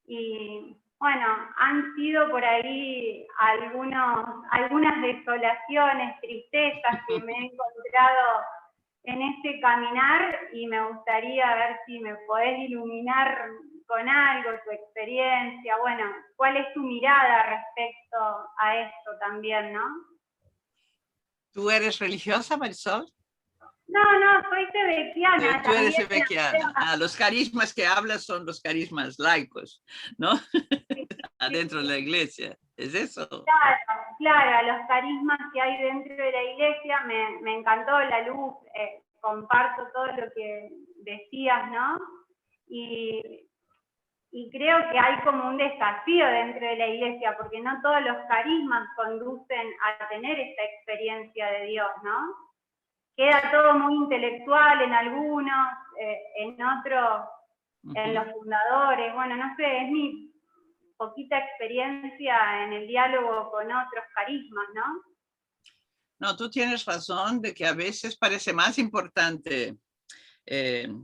Y bueno, han sido por ahí algunas desolaciones, tristezas que me he encontrado en este caminar, y me gustaría ver si me podés iluminar con algo, tu experiencia, bueno, cuál es tu mirada respecto a esto también, ¿no? ¿Tú eres religiosa, Marisol? No, soy sebequiana. Tú eres sebequiana. Los carismas que hablas son los carismas laicos, ¿no? Adentro de la iglesia, ¿es eso? Claro, los carismas que hay dentro de la iglesia, me encantó la luz, comparto todo lo que decías, ¿no? Y y creo que hay como un desafío dentro de la iglesia, porque no todos los carismas conducen a tener esta experiencia de Dios, ¿no? Queda todo muy intelectual en algunos, en otros, en los fundadores, bueno, no sé, es mi poquita experiencia en el diálogo con otros carismas, ¿no? No, tú tienes razón de que a veces parece más importante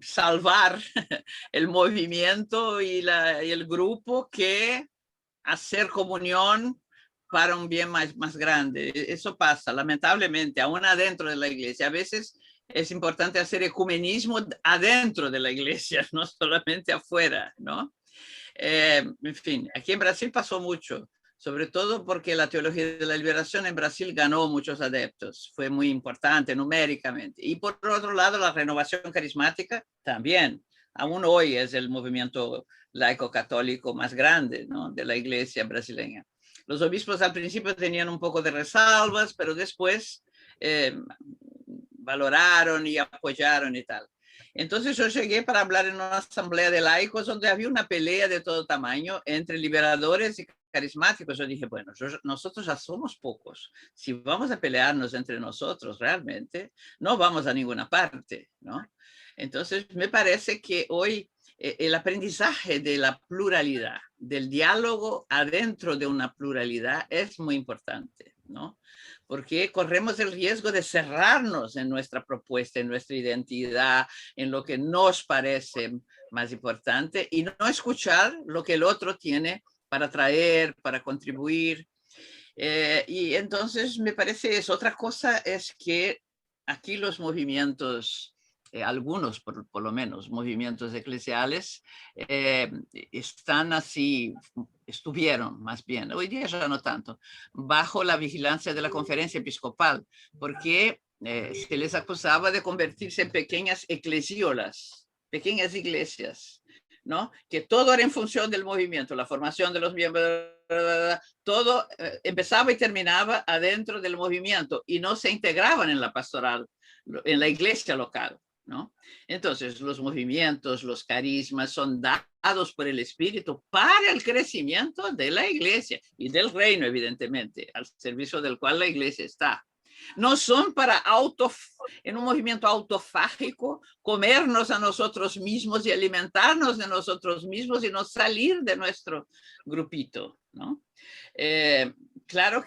salvar el movimiento y el grupo que hacer comunión para un bien más grande. Eso pasa, lamentablemente, aún adentro de la iglesia. A veces es importante hacer ecumenismo adentro de la iglesia, no solamente afuera, ¿no? En fin, aquí en Brasil pasó mucho, sobre todo porque la teología de la liberación en Brasil ganó muchos adeptos, fue muy importante numéricamente. Y por otro lado, la renovación carismática también, aún hoy es el movimiento laico católico más grande, ¿no?, de la iglesia brasileña. Los obispos al principio tenían un poco de resalvas, pero después valoraron y apoyaron y tal. Entonces yo llegué para hablar en una asamblea de laicos donde había una pelea de todo tamaño entre liberadores y carismáticos. Yo dije, bueno, nosotros ya somos pocos. Si vamos a pelearnos entre nosotros realmente, no vamos a ninguna parte, ¿no? Entonces me parece que hoy el aprendizaje de la pluralidad, del diálogo adentro de una pluralidad es muy importante, ¿no? Porque corremos el riesgo de cerrarnos en nuestra propuesta, en nuestra identidad, en lo que nos parece más importante y no escuchar lo que el otro tiene para traer, para contribuir. Y entonces me parece eso. Otra cosa es que aquí los movimientos, algunos por lo menos, movimientos eclesiales, están así, estuvieron más bien, hoy día ya no tanto, bajo la vigilancia de la Conferencia Episcopal, porque se les acusaba de convertirse en pequeñas eclesiolas, pequeñas iglesias, ¿no? Que todo era en función del movimiento, la formación de los miembros, todo empezaba y terminaba adentro del movimiento y no se integraban en la pastoral, en la iglesia local, ¿no? Entonces los movimientos, los carismas son dados por el Espíritu para el crecimiento de la iglesia y del reino, evidentemente, al servicio del cual la iglesia está. No son para en un movimiento autofágico, comernos a nosotros mismos y alimentarnos de nosotros mismos y no salir de nuestro grupito, ¿no? Claro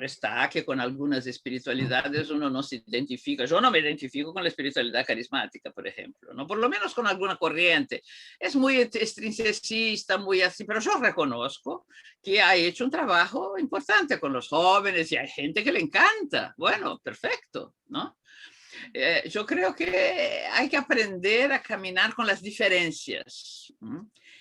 está que con algunas espiritualidades uno no se identifica. Yo no me identifico con la espiritualidad carismática, por ejemplo, ¿no? Por lo menos con alguna corriente. Es muy estrincecista, muy así, pero yo reconozco que ha hecho un trabajo importante con los jóvenes y hay gente que le encanta. Bueno, perfecto, ¿no? Yo creo que hay que aprender a caminar con las diferencias.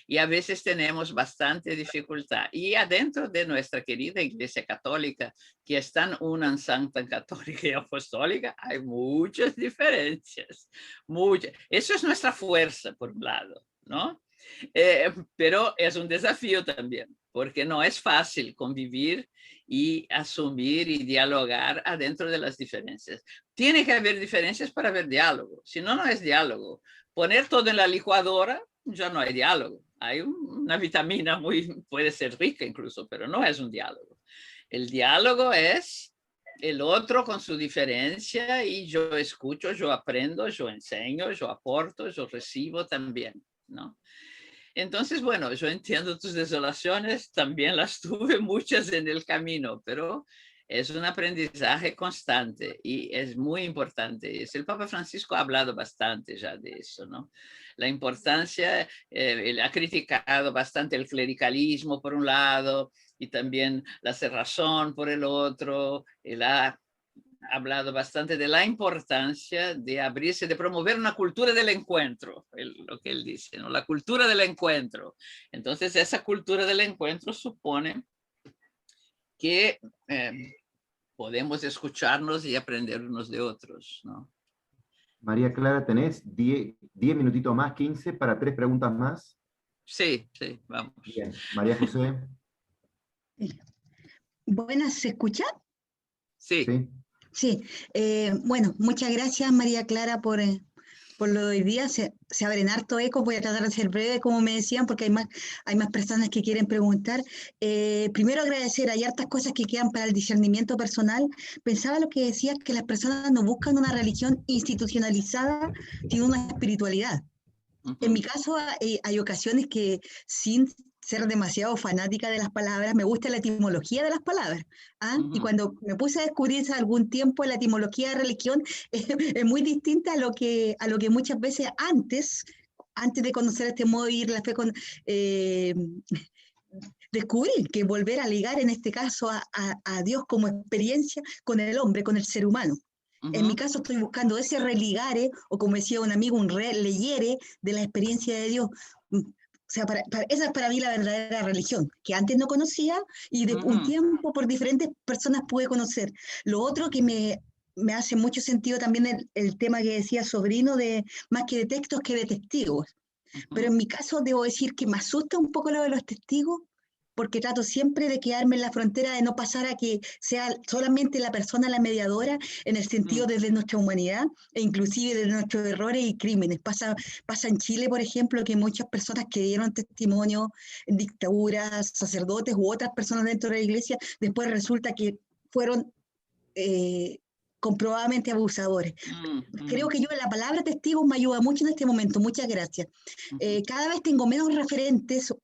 Y a veces tenemos bastante dificultad. Y adentro de nuestra querida Iglesia Católica, que es tan una en santa, católica y apostólica, hay muchas diferencias. Muchas. Eso es nuestra fuerza, por un lado, ¿no? Pero es un desafío también, porque no es fácil convivir y asumir y dialogar adentro de las diferencias. Tiene que haber diferencias para haber diálogo, si no, no es diálogo. Poner todo en la licuadora, ya no hay diálogo. Hay una vitamina puede ser rica incluso, pero no es un diálogo. El diálogo es el otro con su diferencia y yo escucho, yo aprendo, yo enseño, yo aporto, yo recibo también, ¿no? Entonces, bueno, yo entiendo tus desolaciones, también las tuve muchas en el camino, pero es un aprendizaje constante y es muy importante. El Papa Francisco ha hablado bastante ya de eso, ¿no? La importancia, él ha criticado bastante el clericalismo por un lado y también la cerrazón por el otro. Él ha hablado bastante de la importancia de abrirse, de promover una cultura del encuentro, lo que él dice, ¿no? La cultura del encuentro. Entonces, esa cultura del encuentro supone que podemos escucharnos y aprender unos de otros, ¿no? María Clara, tenés 10 minutitos más, 15, para 3 preguntas más. Sí, vamos. Bien, María José. Buenas, ¿se escucha? Sí. Sí, bueno, muchas gracias María Clara por por lo de hoy día. Se abren harto eco, voy a tratar de ser breve, como me decían, porque hay más personas que quieren preguntar. Primero agradecer, hay hartas cosas que quedan para el discernimiento personal. Pensaba lo que decías, que las personas no buscan una religión institucionalizada, sino una espiritualidad. En mi caso, hay ocasiones que sin ser demasiado fanática de las palabras, me gusta la etimología de las palabras. Y cuando me puse a descubrir hace algún tiempo, la etimología de religión es muy distinta a lo que muchas veces antes de conocer este modo de vivir la fe, descubrir que volver a ligar en este caso a Dios como experiencia con el hombre, con el ser humano. En mi caso estoy buscando ese religare, o como decía un amigo, un releyere de la experiencia de Dios. O sea, esa es para mí la verdadera religión, que antes no conocía y de un tiempo por diferentes personas pude conocer. Lo otro que me hace mucho sentido también el tema que decía Sobrino, de más que de textos que de testigos. Pero en mi caso debo decir que me asusta un poco lo de los testigos, porque trato siempre de quedarme en la frontera, de no pasar a que sea solamente la persona la mediadora, en el sentido desde nuestra humanidad e inclusive de nuestros errores y crímenes. Pasa en Chile, por ejemplo, que muchas personas que dieron testimonio en dictaduras, sacerdotes u otras personas dentro de la iglesia, después resulta que fueron comprobadamente abusadores. Creo que yo la palabra testigo me ayuda mucho en este momento. Muchas gracias. Cada vez tengo menos referentes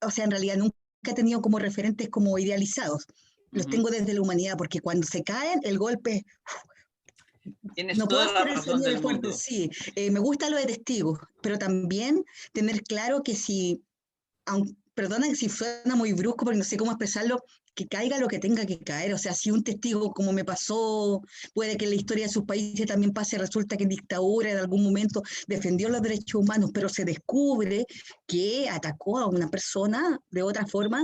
o sea, en realidad nunca he tenido como referentes como idealizados. Los tengo desde la humanidad, porque cuando se caen, el golpe... Tienes no puedo toda la hacer el razón sonido del fuerte, mundo. sí. Me gusta lo de testigos, pero también tener claro que si, perdona si suena muy brusco, porque no sé cómo expresarlo, que caiga lo que tenga que caer. O sea, si un testigo, como me pasó, puede que en la historia de sus países también pase, resulta que en dictadura en algún momento defendió los derechos humanos, pero se descubre que atacó a una persona de otra forma,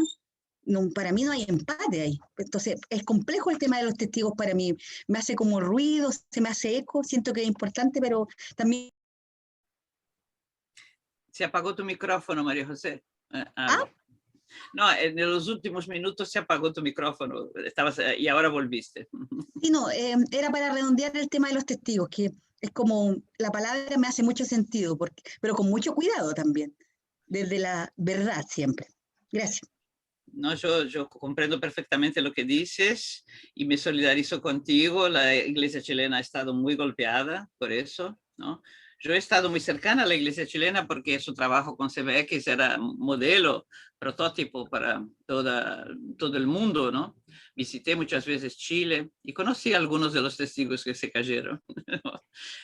no, para mí no hay empate ahí. Entonces, es complejo el tema de los testigos para mí. Me hace como ruido, se me hace eco, siento que es importante, pero también... Se apagó tu micrófono, María José. No, en los últimos minutos se apagó tu micrófono. Y ahora volviste. Sí, no, era para redondear el tema de los testigos, que es como, la palabra me hace mucho sentido, pero con mucho cuidado también, desde la verdad siempre. Gracias. No, yo comprendo perfectamente lo que dices y me solidarizo contigo. La iglesia chilena ha estado muy golpeada por eso, ¿no? Yo he estado muy cercana a la iglesia chilena porque su trabajo con CBX era modelo, prototipo para todo el mundo, ¿no? Visité muchas veces Chile y conocí a algunos de los testigos que se cayeron.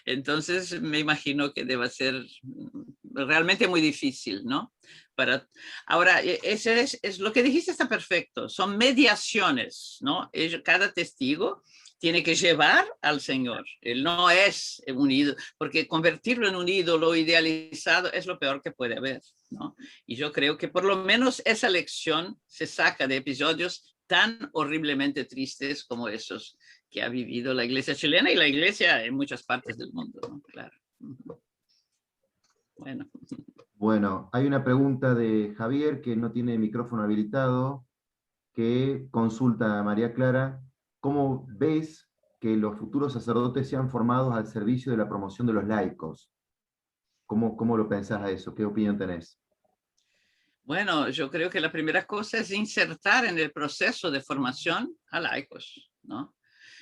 Entonces me imagino que debe ser realmente muy difícil, ¿no? Ahora, ese es lo que dijiste, está perfecto. Son mediaciones, ¿no? Cada testigo tiene que llevar al Señor. Él no es un ídolo, porque convertirlo en un ídolo idealizado es lo peor que puede haber, ¿no? Y yo creo que por lo menos esa lección se saca de episodios tan horriblemente tristes como esos que ha vivido la iglesia chilena y la iglesia en muchas partes del mundo, ¿no? Claro. Bueno, hay una pregunta de Javier que no tiene micrófono habilitado, que consulta a María Clara: ¿cómo ves que los futuros sacerdotes sean formados al servicio de la promoción de los laicos? ¿Cómo lo pensás a eso? ¿Qué opinión tenés? Bueno, yo creo que la primera cosa es insertar en el proceso de formación a laicos, ¿no?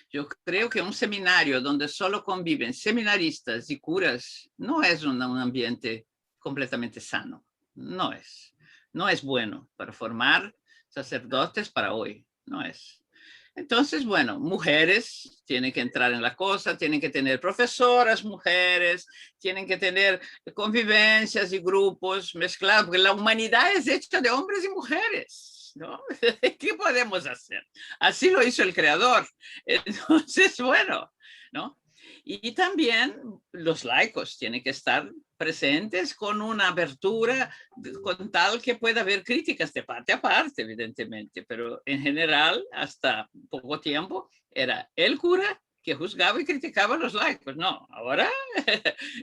Yo creo que un seminario donde solo conviven seminaristas y curas no es un ambiente completamente sano. No es bueno para formar sacerdotes para hoy. No es. Entonces, bueno, mujeres tienen que entrar en la cosa, tienen que tener profesoras mujeres, tienen que tener convivencias y grupos mezclados, porque la humanidad es hecha de hombres y mujeres, ¿no? ¿Qué podemos hacer? Así lo hizo el Creador. Entonces, bueno, ¿no? Y también los laicos tienen que estar presentes con una apertura con tal que pueda haber críticas de parte a parte, evidentemente, pero en general, hasta poco tiempo, era el cura que juzgaba y criticaba a los laicos. No, ahora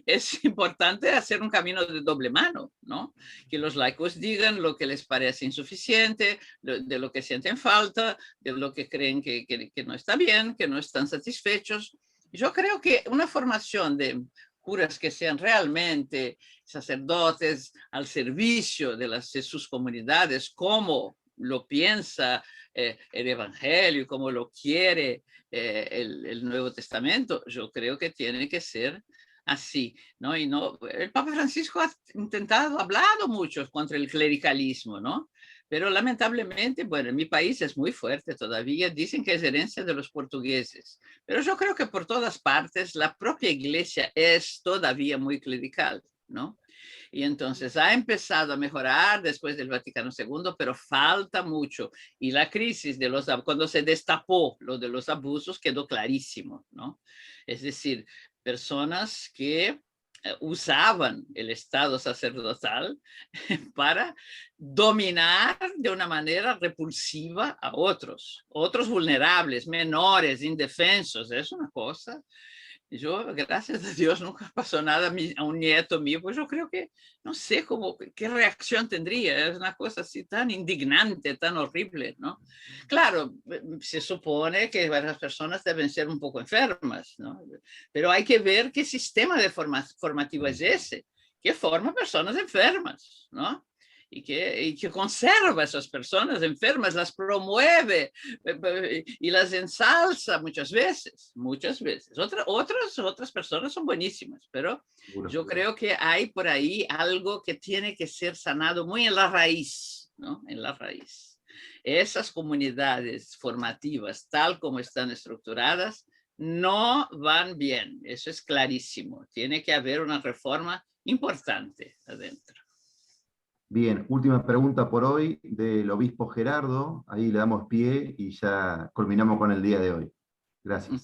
es importante hacer un camino de doble mano, ¿no? Que los laicos digan lo que les parece insuficiente, de lo que sienten falta, de lo que creen que no está bien, que no están satisfechos. Yo creo que una formación de curas que sean realmente sacerdotes al servicio de sus comunidades, como lo piensa el Evangelio, como lo quiere el Nuevo Testamento. Yo creo que tiene que ser así, ¿no? Y no, el Papa Francisco ha hablado mucho contra el clericalismo, ¿no? Pero lamentablemente, bueno, en mi país es muy fuerte todavía, dicen que es herencia de los portugueses, pero yo creo que por todas partes la propia iglesia es todavía muy clerical, ¿no? Y entonces ha empezado a mejorar después del Vaticano II, pero falta mucho. Y la crisis de cuando se destapó lo de los abusos quedó clarísimo, ¿no? Es decir, personas que usaban el estado sacerdotal para dominar de una manera repulsiva a otros vulnerables, menores, indefensos. Es una cosa. Yo, gracias a Dios, nunca pasó nada a un nieto mío, pues yo creo que, no sé qué reacción tendría. Es una cosa así tan indignante, tan horrible, ¿no? Claro, se supone que las personas deben ser un poco enfermas, ¿no? Pero hay que ver qué sistema formativo es ese, que forma personas enfermas, ¿no? Y que conserva a esas personas enfermas, las promueve y las ensalza muchas veces. Otras personas son buenísimas, pero yo creo que hay por ahí algo que tiene que ser sanado muy en la raíz, ¿no? En la raíz. Esas comunidades formativas, tal como están estructuradas, no van bien. Eso es clarísimo. Tiene que haber una reforma importante adentro. Bien, última pregunta por hoy del obispo Gerardo. Ahí le damos pie y ya culminamos con el día de hoy. Gracias.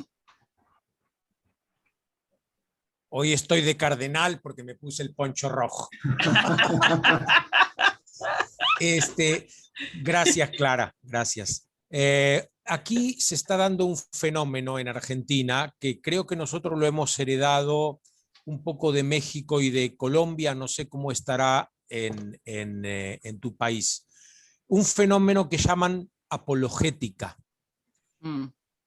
Hoy estoy de cardenal porque me puse el poncho rojo. Gracias, Clara, gracias. Aquí se está dando un fenómeno en Argentina que creo que nosotros lo hemos heredado un poco de México y de Colombia, no sé cómo estará en tu país. Un fenómeno que llaman apologética.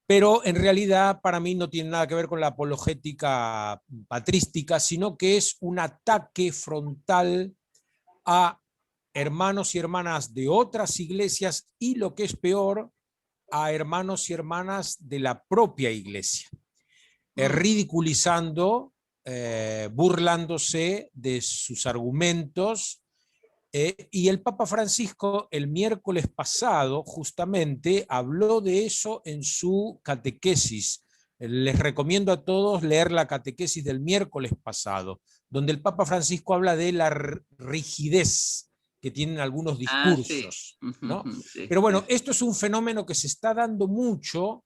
Pero en realidad para mí no tiene nada que ver con la apologética patrística, sino que es un ataque frontal a hermanos y hermanas de otras iglesias y, lo que es peor, a hermanos y hermanas de la propia iglesia, ridiculizando, burlándose de sus argumentos. Y el Papa Francisco el miércoles pasado justamente habló de eso en su catequesis. Les recomiendo a todos leer la catequesis del miércoles pasado, donde el Papa Francisco habla de la rigidez que tienen algunos discursos. Sí. ¿no? Sí. Pero bueno, esto es un fenómeno que se está dando mucho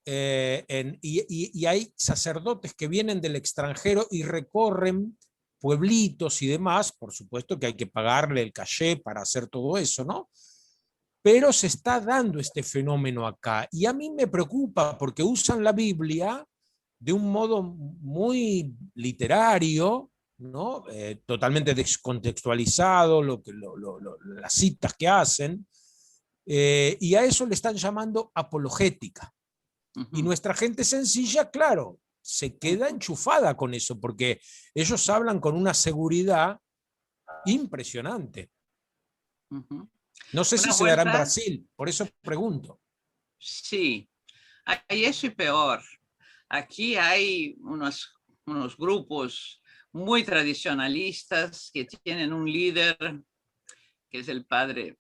y hay sacerdotes que vienen del extranjero y recorren pueblitos y demás. Por supuesto que hay que pagarle el caché para hacer todo eso, ¿no? Pero se está dando este fenómeno acá y a mí me preocupa porque usan la Biblia de un modo muy literario, ¿no? Totalmente descontextualizado, las citas que hacen, y a eso le están llamando apologética. Y nuestra gente sencilla, claro, se queda enchufada con eso, porque ellos hablan con una seguridad impresionante. No sé si se dará en Brasil, por eso pregunto. Sí, hay eso y peor. Aquí hay unos grupos muy tradicionalistas que tienen un líder que es el padre,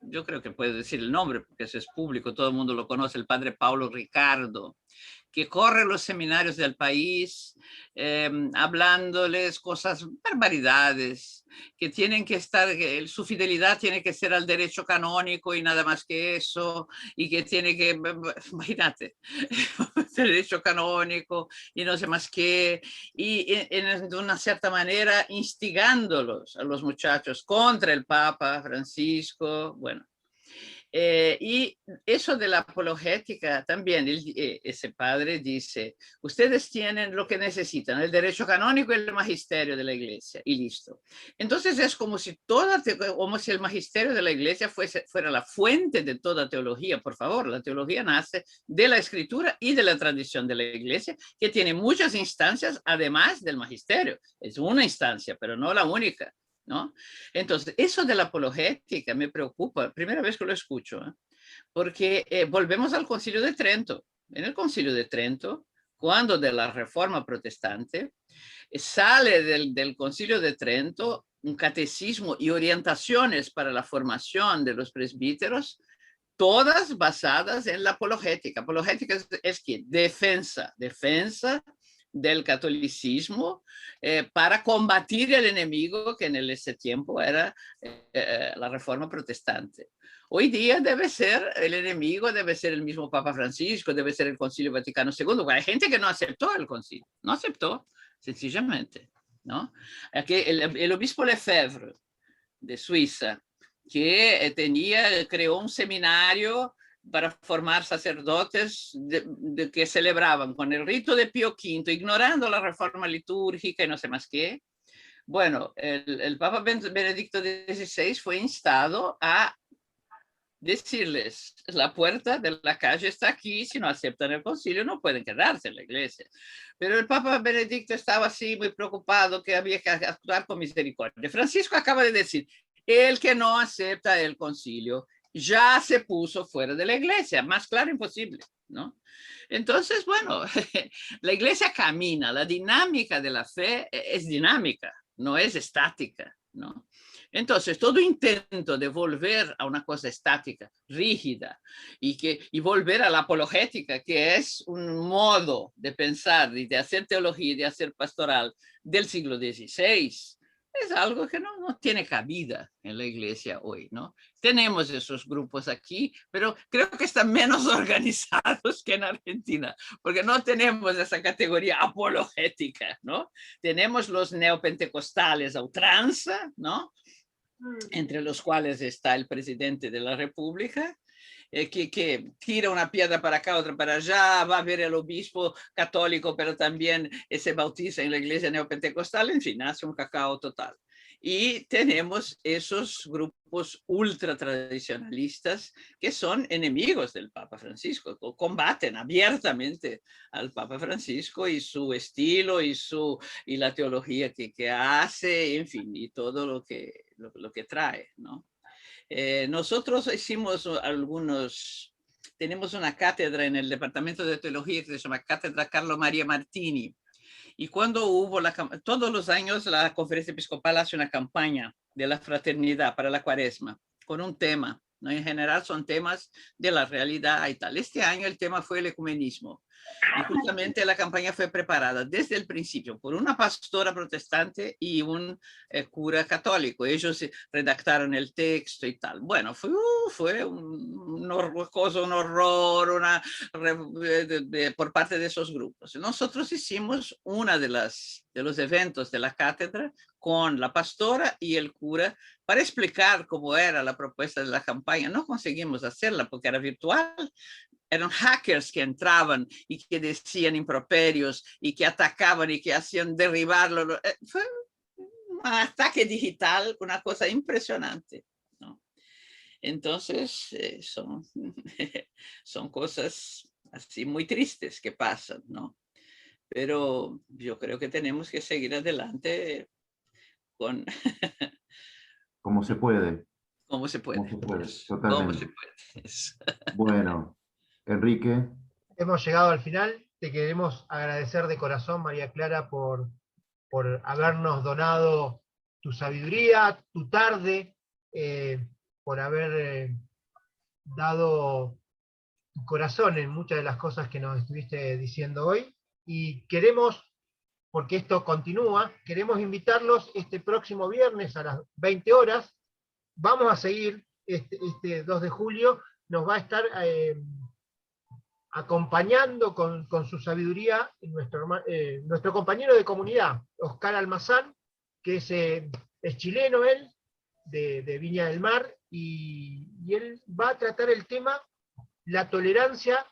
yo creo que puedo decir el nombre porque eso es público, todo el mundo lo conoce, el padre Paulo Ricardo, que corre los seminarios del país hablándoles cosas, barbaridades, que tienen que estar, su fidelidad tiene que ser al derecho canónico y nada más que eso, y que tiene que, imagínate, derecho canónico y no sé más qué, y de una cierta manera instigándolos a los muchachos contra el Papa Francisco, bueno. Y eso de la apologética también, ese padre dice, ustedes tienen lo que necesitan, el derecho canónico y el magisterio de la iglesia, y listo. Entonces es como si el magisterio de la iglesia fuera la fuente de toda teología. Por favor, la teología nace de la escritura y de la tradición de la iglesia, que tiene muchas instancias además del magisterio. Es una instancia, pero no la única, ¿no? Entonces, eso de la apologética me preocupa, primera vez que lo escucho, porque volvemos al Concilio de Trento. En el Concilio de Trento, cuando de la Reforma Protestante, sale del Concilio de Trento un catecismo y orientaciones para la formación de los presbíteros, todas basadas en la apologética. Apologética es que defensa del catolicismo para combatir el enemigo que en ese tiempo era la Reforma Protestante. Hoy día el enemigo debe ser el mismo Papa Francisco, debe ser el Concilio Vaticano II. Hay gente que no aceptó el concilio, no aceptó, sencillamente, ¿no? Aquí el obispo Lefebvre de Suiza, que creó un seminario para formar sacerdotes que celebraban con el rito de Pío V, ignorando la reforma litúrgica y no sé más qué. Bueno, el Papa Benedicto XVI fue instado a decirles, la puerta de la calle está aquí, si no aceptan el concilio no pueden quedarse en la iglesia. Pero el Papa Benedicto estaba así muy preocupado que había que actuar con misericordia. Francisco acaba de decir, el que no acepta el concilio ya se puso fuera de la iglesia, más claro imposible, ¿no? Entonces, bueno, la iglesia camina, la dinámica de la fe es dinámica, no es estática, ¿no? Entonces, todo intento de volver a una cosa estática, rígida, y volver a la apologética, que es un modo de pensar y de hacer teología y de hacer pastoral del siglo XVI, es algo que no tiene cabida en la iglesia hoy, ¿no? Tenemos esos grupos aquí, pero creo que están menos organizados que en Argentina, porque no tenemos esa categoría apologética, ¿no? Tenemos los neopentecostales a ultranza, ¿no? Entre los cuales está el presidente de la República, que tira una piedra para acá, otra para allá, va a ver el obispo católico, pero también se bautiza en la iglesia neopentecostal, en fin, hace un cacao total. Y tenemos esos grupos ultra tradicionalistas que son enemigos del Papa Francisco, combaten abiertamente al Papa Francisco y su estilo y la teología que hace, en fin, y todo lo que trae, ¿no? Nosotros tenemos una cátedra en el Departamento de Teología que se llama Cátedra Carlo Maria Martini. Y cuando todos los años la Conferencia Episcopal hace una campaña de la fraternidad para la Cuaresma con un tema, ¿no? En general son temas de la realidad y tal. Este año el tema fue el ecumenismo. Y justamente la campaña fue preparada desde el principio por una pastora protestante y un cura católico. Ellos redactaron el texto y tal. Bueno, fue un horror por parte de esos grupos. Nosotros hicimos uno de los eventos de la cátedra con la pastora y el cura para explicar cómo era la propuesta de la campaña. No conseguimos hacerla porque era virtual. Eran hackers que entraban y que decían improperios y que atacaban y que hacían derribarlo. Fue un ataque digital, una cosa impresionante, ¿no? Entonces, son cosas así muy tristes que pasan, ¿no? Pero yo creo que tenemos que seguir adelante con... Como se puede. Como se puede. Como se puede, Como totalmente. se puede. Bueno, Enrique. Hemos llegado al final. Te queremos agradecer de corazón, María Clara, por habernos donado tu sabiduría, tu tarde, por haber dado tu corazón en muchas de las cosas que nos estuviste diciendo hoy. Y queremos, porque esto continúa, queremos invitarlos este próximo viernes a las 20 horas. Vamos a seguir este 2 de julio, nos va a estar acompañando con su sabiduría nuestro compañero de comunidad, Oscar Almazán, que es chileno él, de Viña del Mar, y y él va a tratar el tema, la tolerancia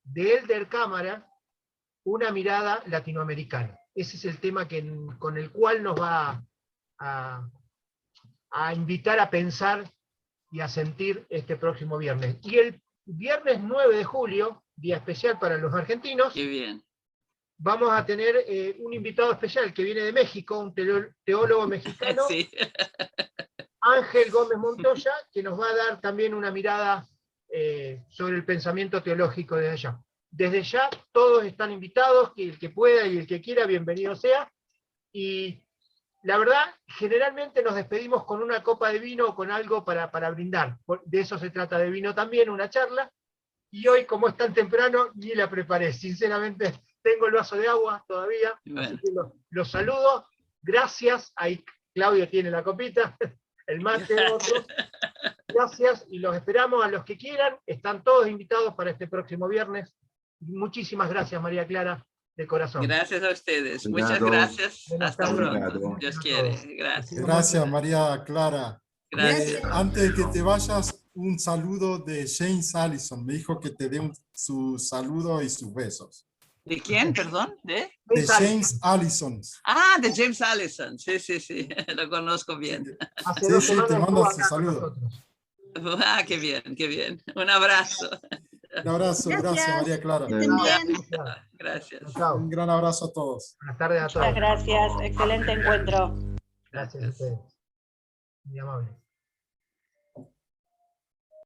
de Elder Cámara, una mirada latinoamericana. Ese es el tema con el cual nos va a invitar a pensar y a sentir este próximo viernes. Y el viernes 9 de julio, día especial para los argentinos, Qué bien. vamos a tener un invitado especial que viene de México, un teólogo mexicano, Sí. Ángel Gómez Montoya, que nos va a dar también una mirada sobre el pensamiento teológico desde allá. Desde ya todos están invitados, que el que pueda y el que quiera, bienvenido sea. Y la verdad, generalmente nos despedimos con una copa de vino o con algo para brindar. De eso se trata, de vino también, una charla. Y hoy, como es tan temprano, ni la preparé. Sinceramente, tengo el vaso de agua todavía, Bueno. así que los saludo. Gracias. Ahí Claudio tiene la copita, el mate otro. Gracias, y los esperamos a los que quieran. Están todos invitados para este próximo viernes. Muchísimas gracias, María Clara, de corazón. Gracias a ustedes. Obrigado. Muchas gracias. Buenas Hasta tardes. pronto. Dios quiere. Gracias. Gracias, María Clara. Gracias. Antes de que te vayas, un saludo de James Allison. Me dijo que te dé su saludo y sus besos. ¿De quién, perdón? De James Allison. Ah, de James Allison. Sí, sí, sí. Lo conozco bien. Hace Sí, 2 sí, semanas te estuvo mando acá su con saludo. nosotros. Ah, qué bien, qué bien. Un abrazo. Un abrazo, gracias María Clara. Que estén bien. Gracias. Chao. Un gran abrazo a todos. Buenas tardes a todos. Muchas gracias, excelente encuentro. Gracias a ustedes. Muy amable.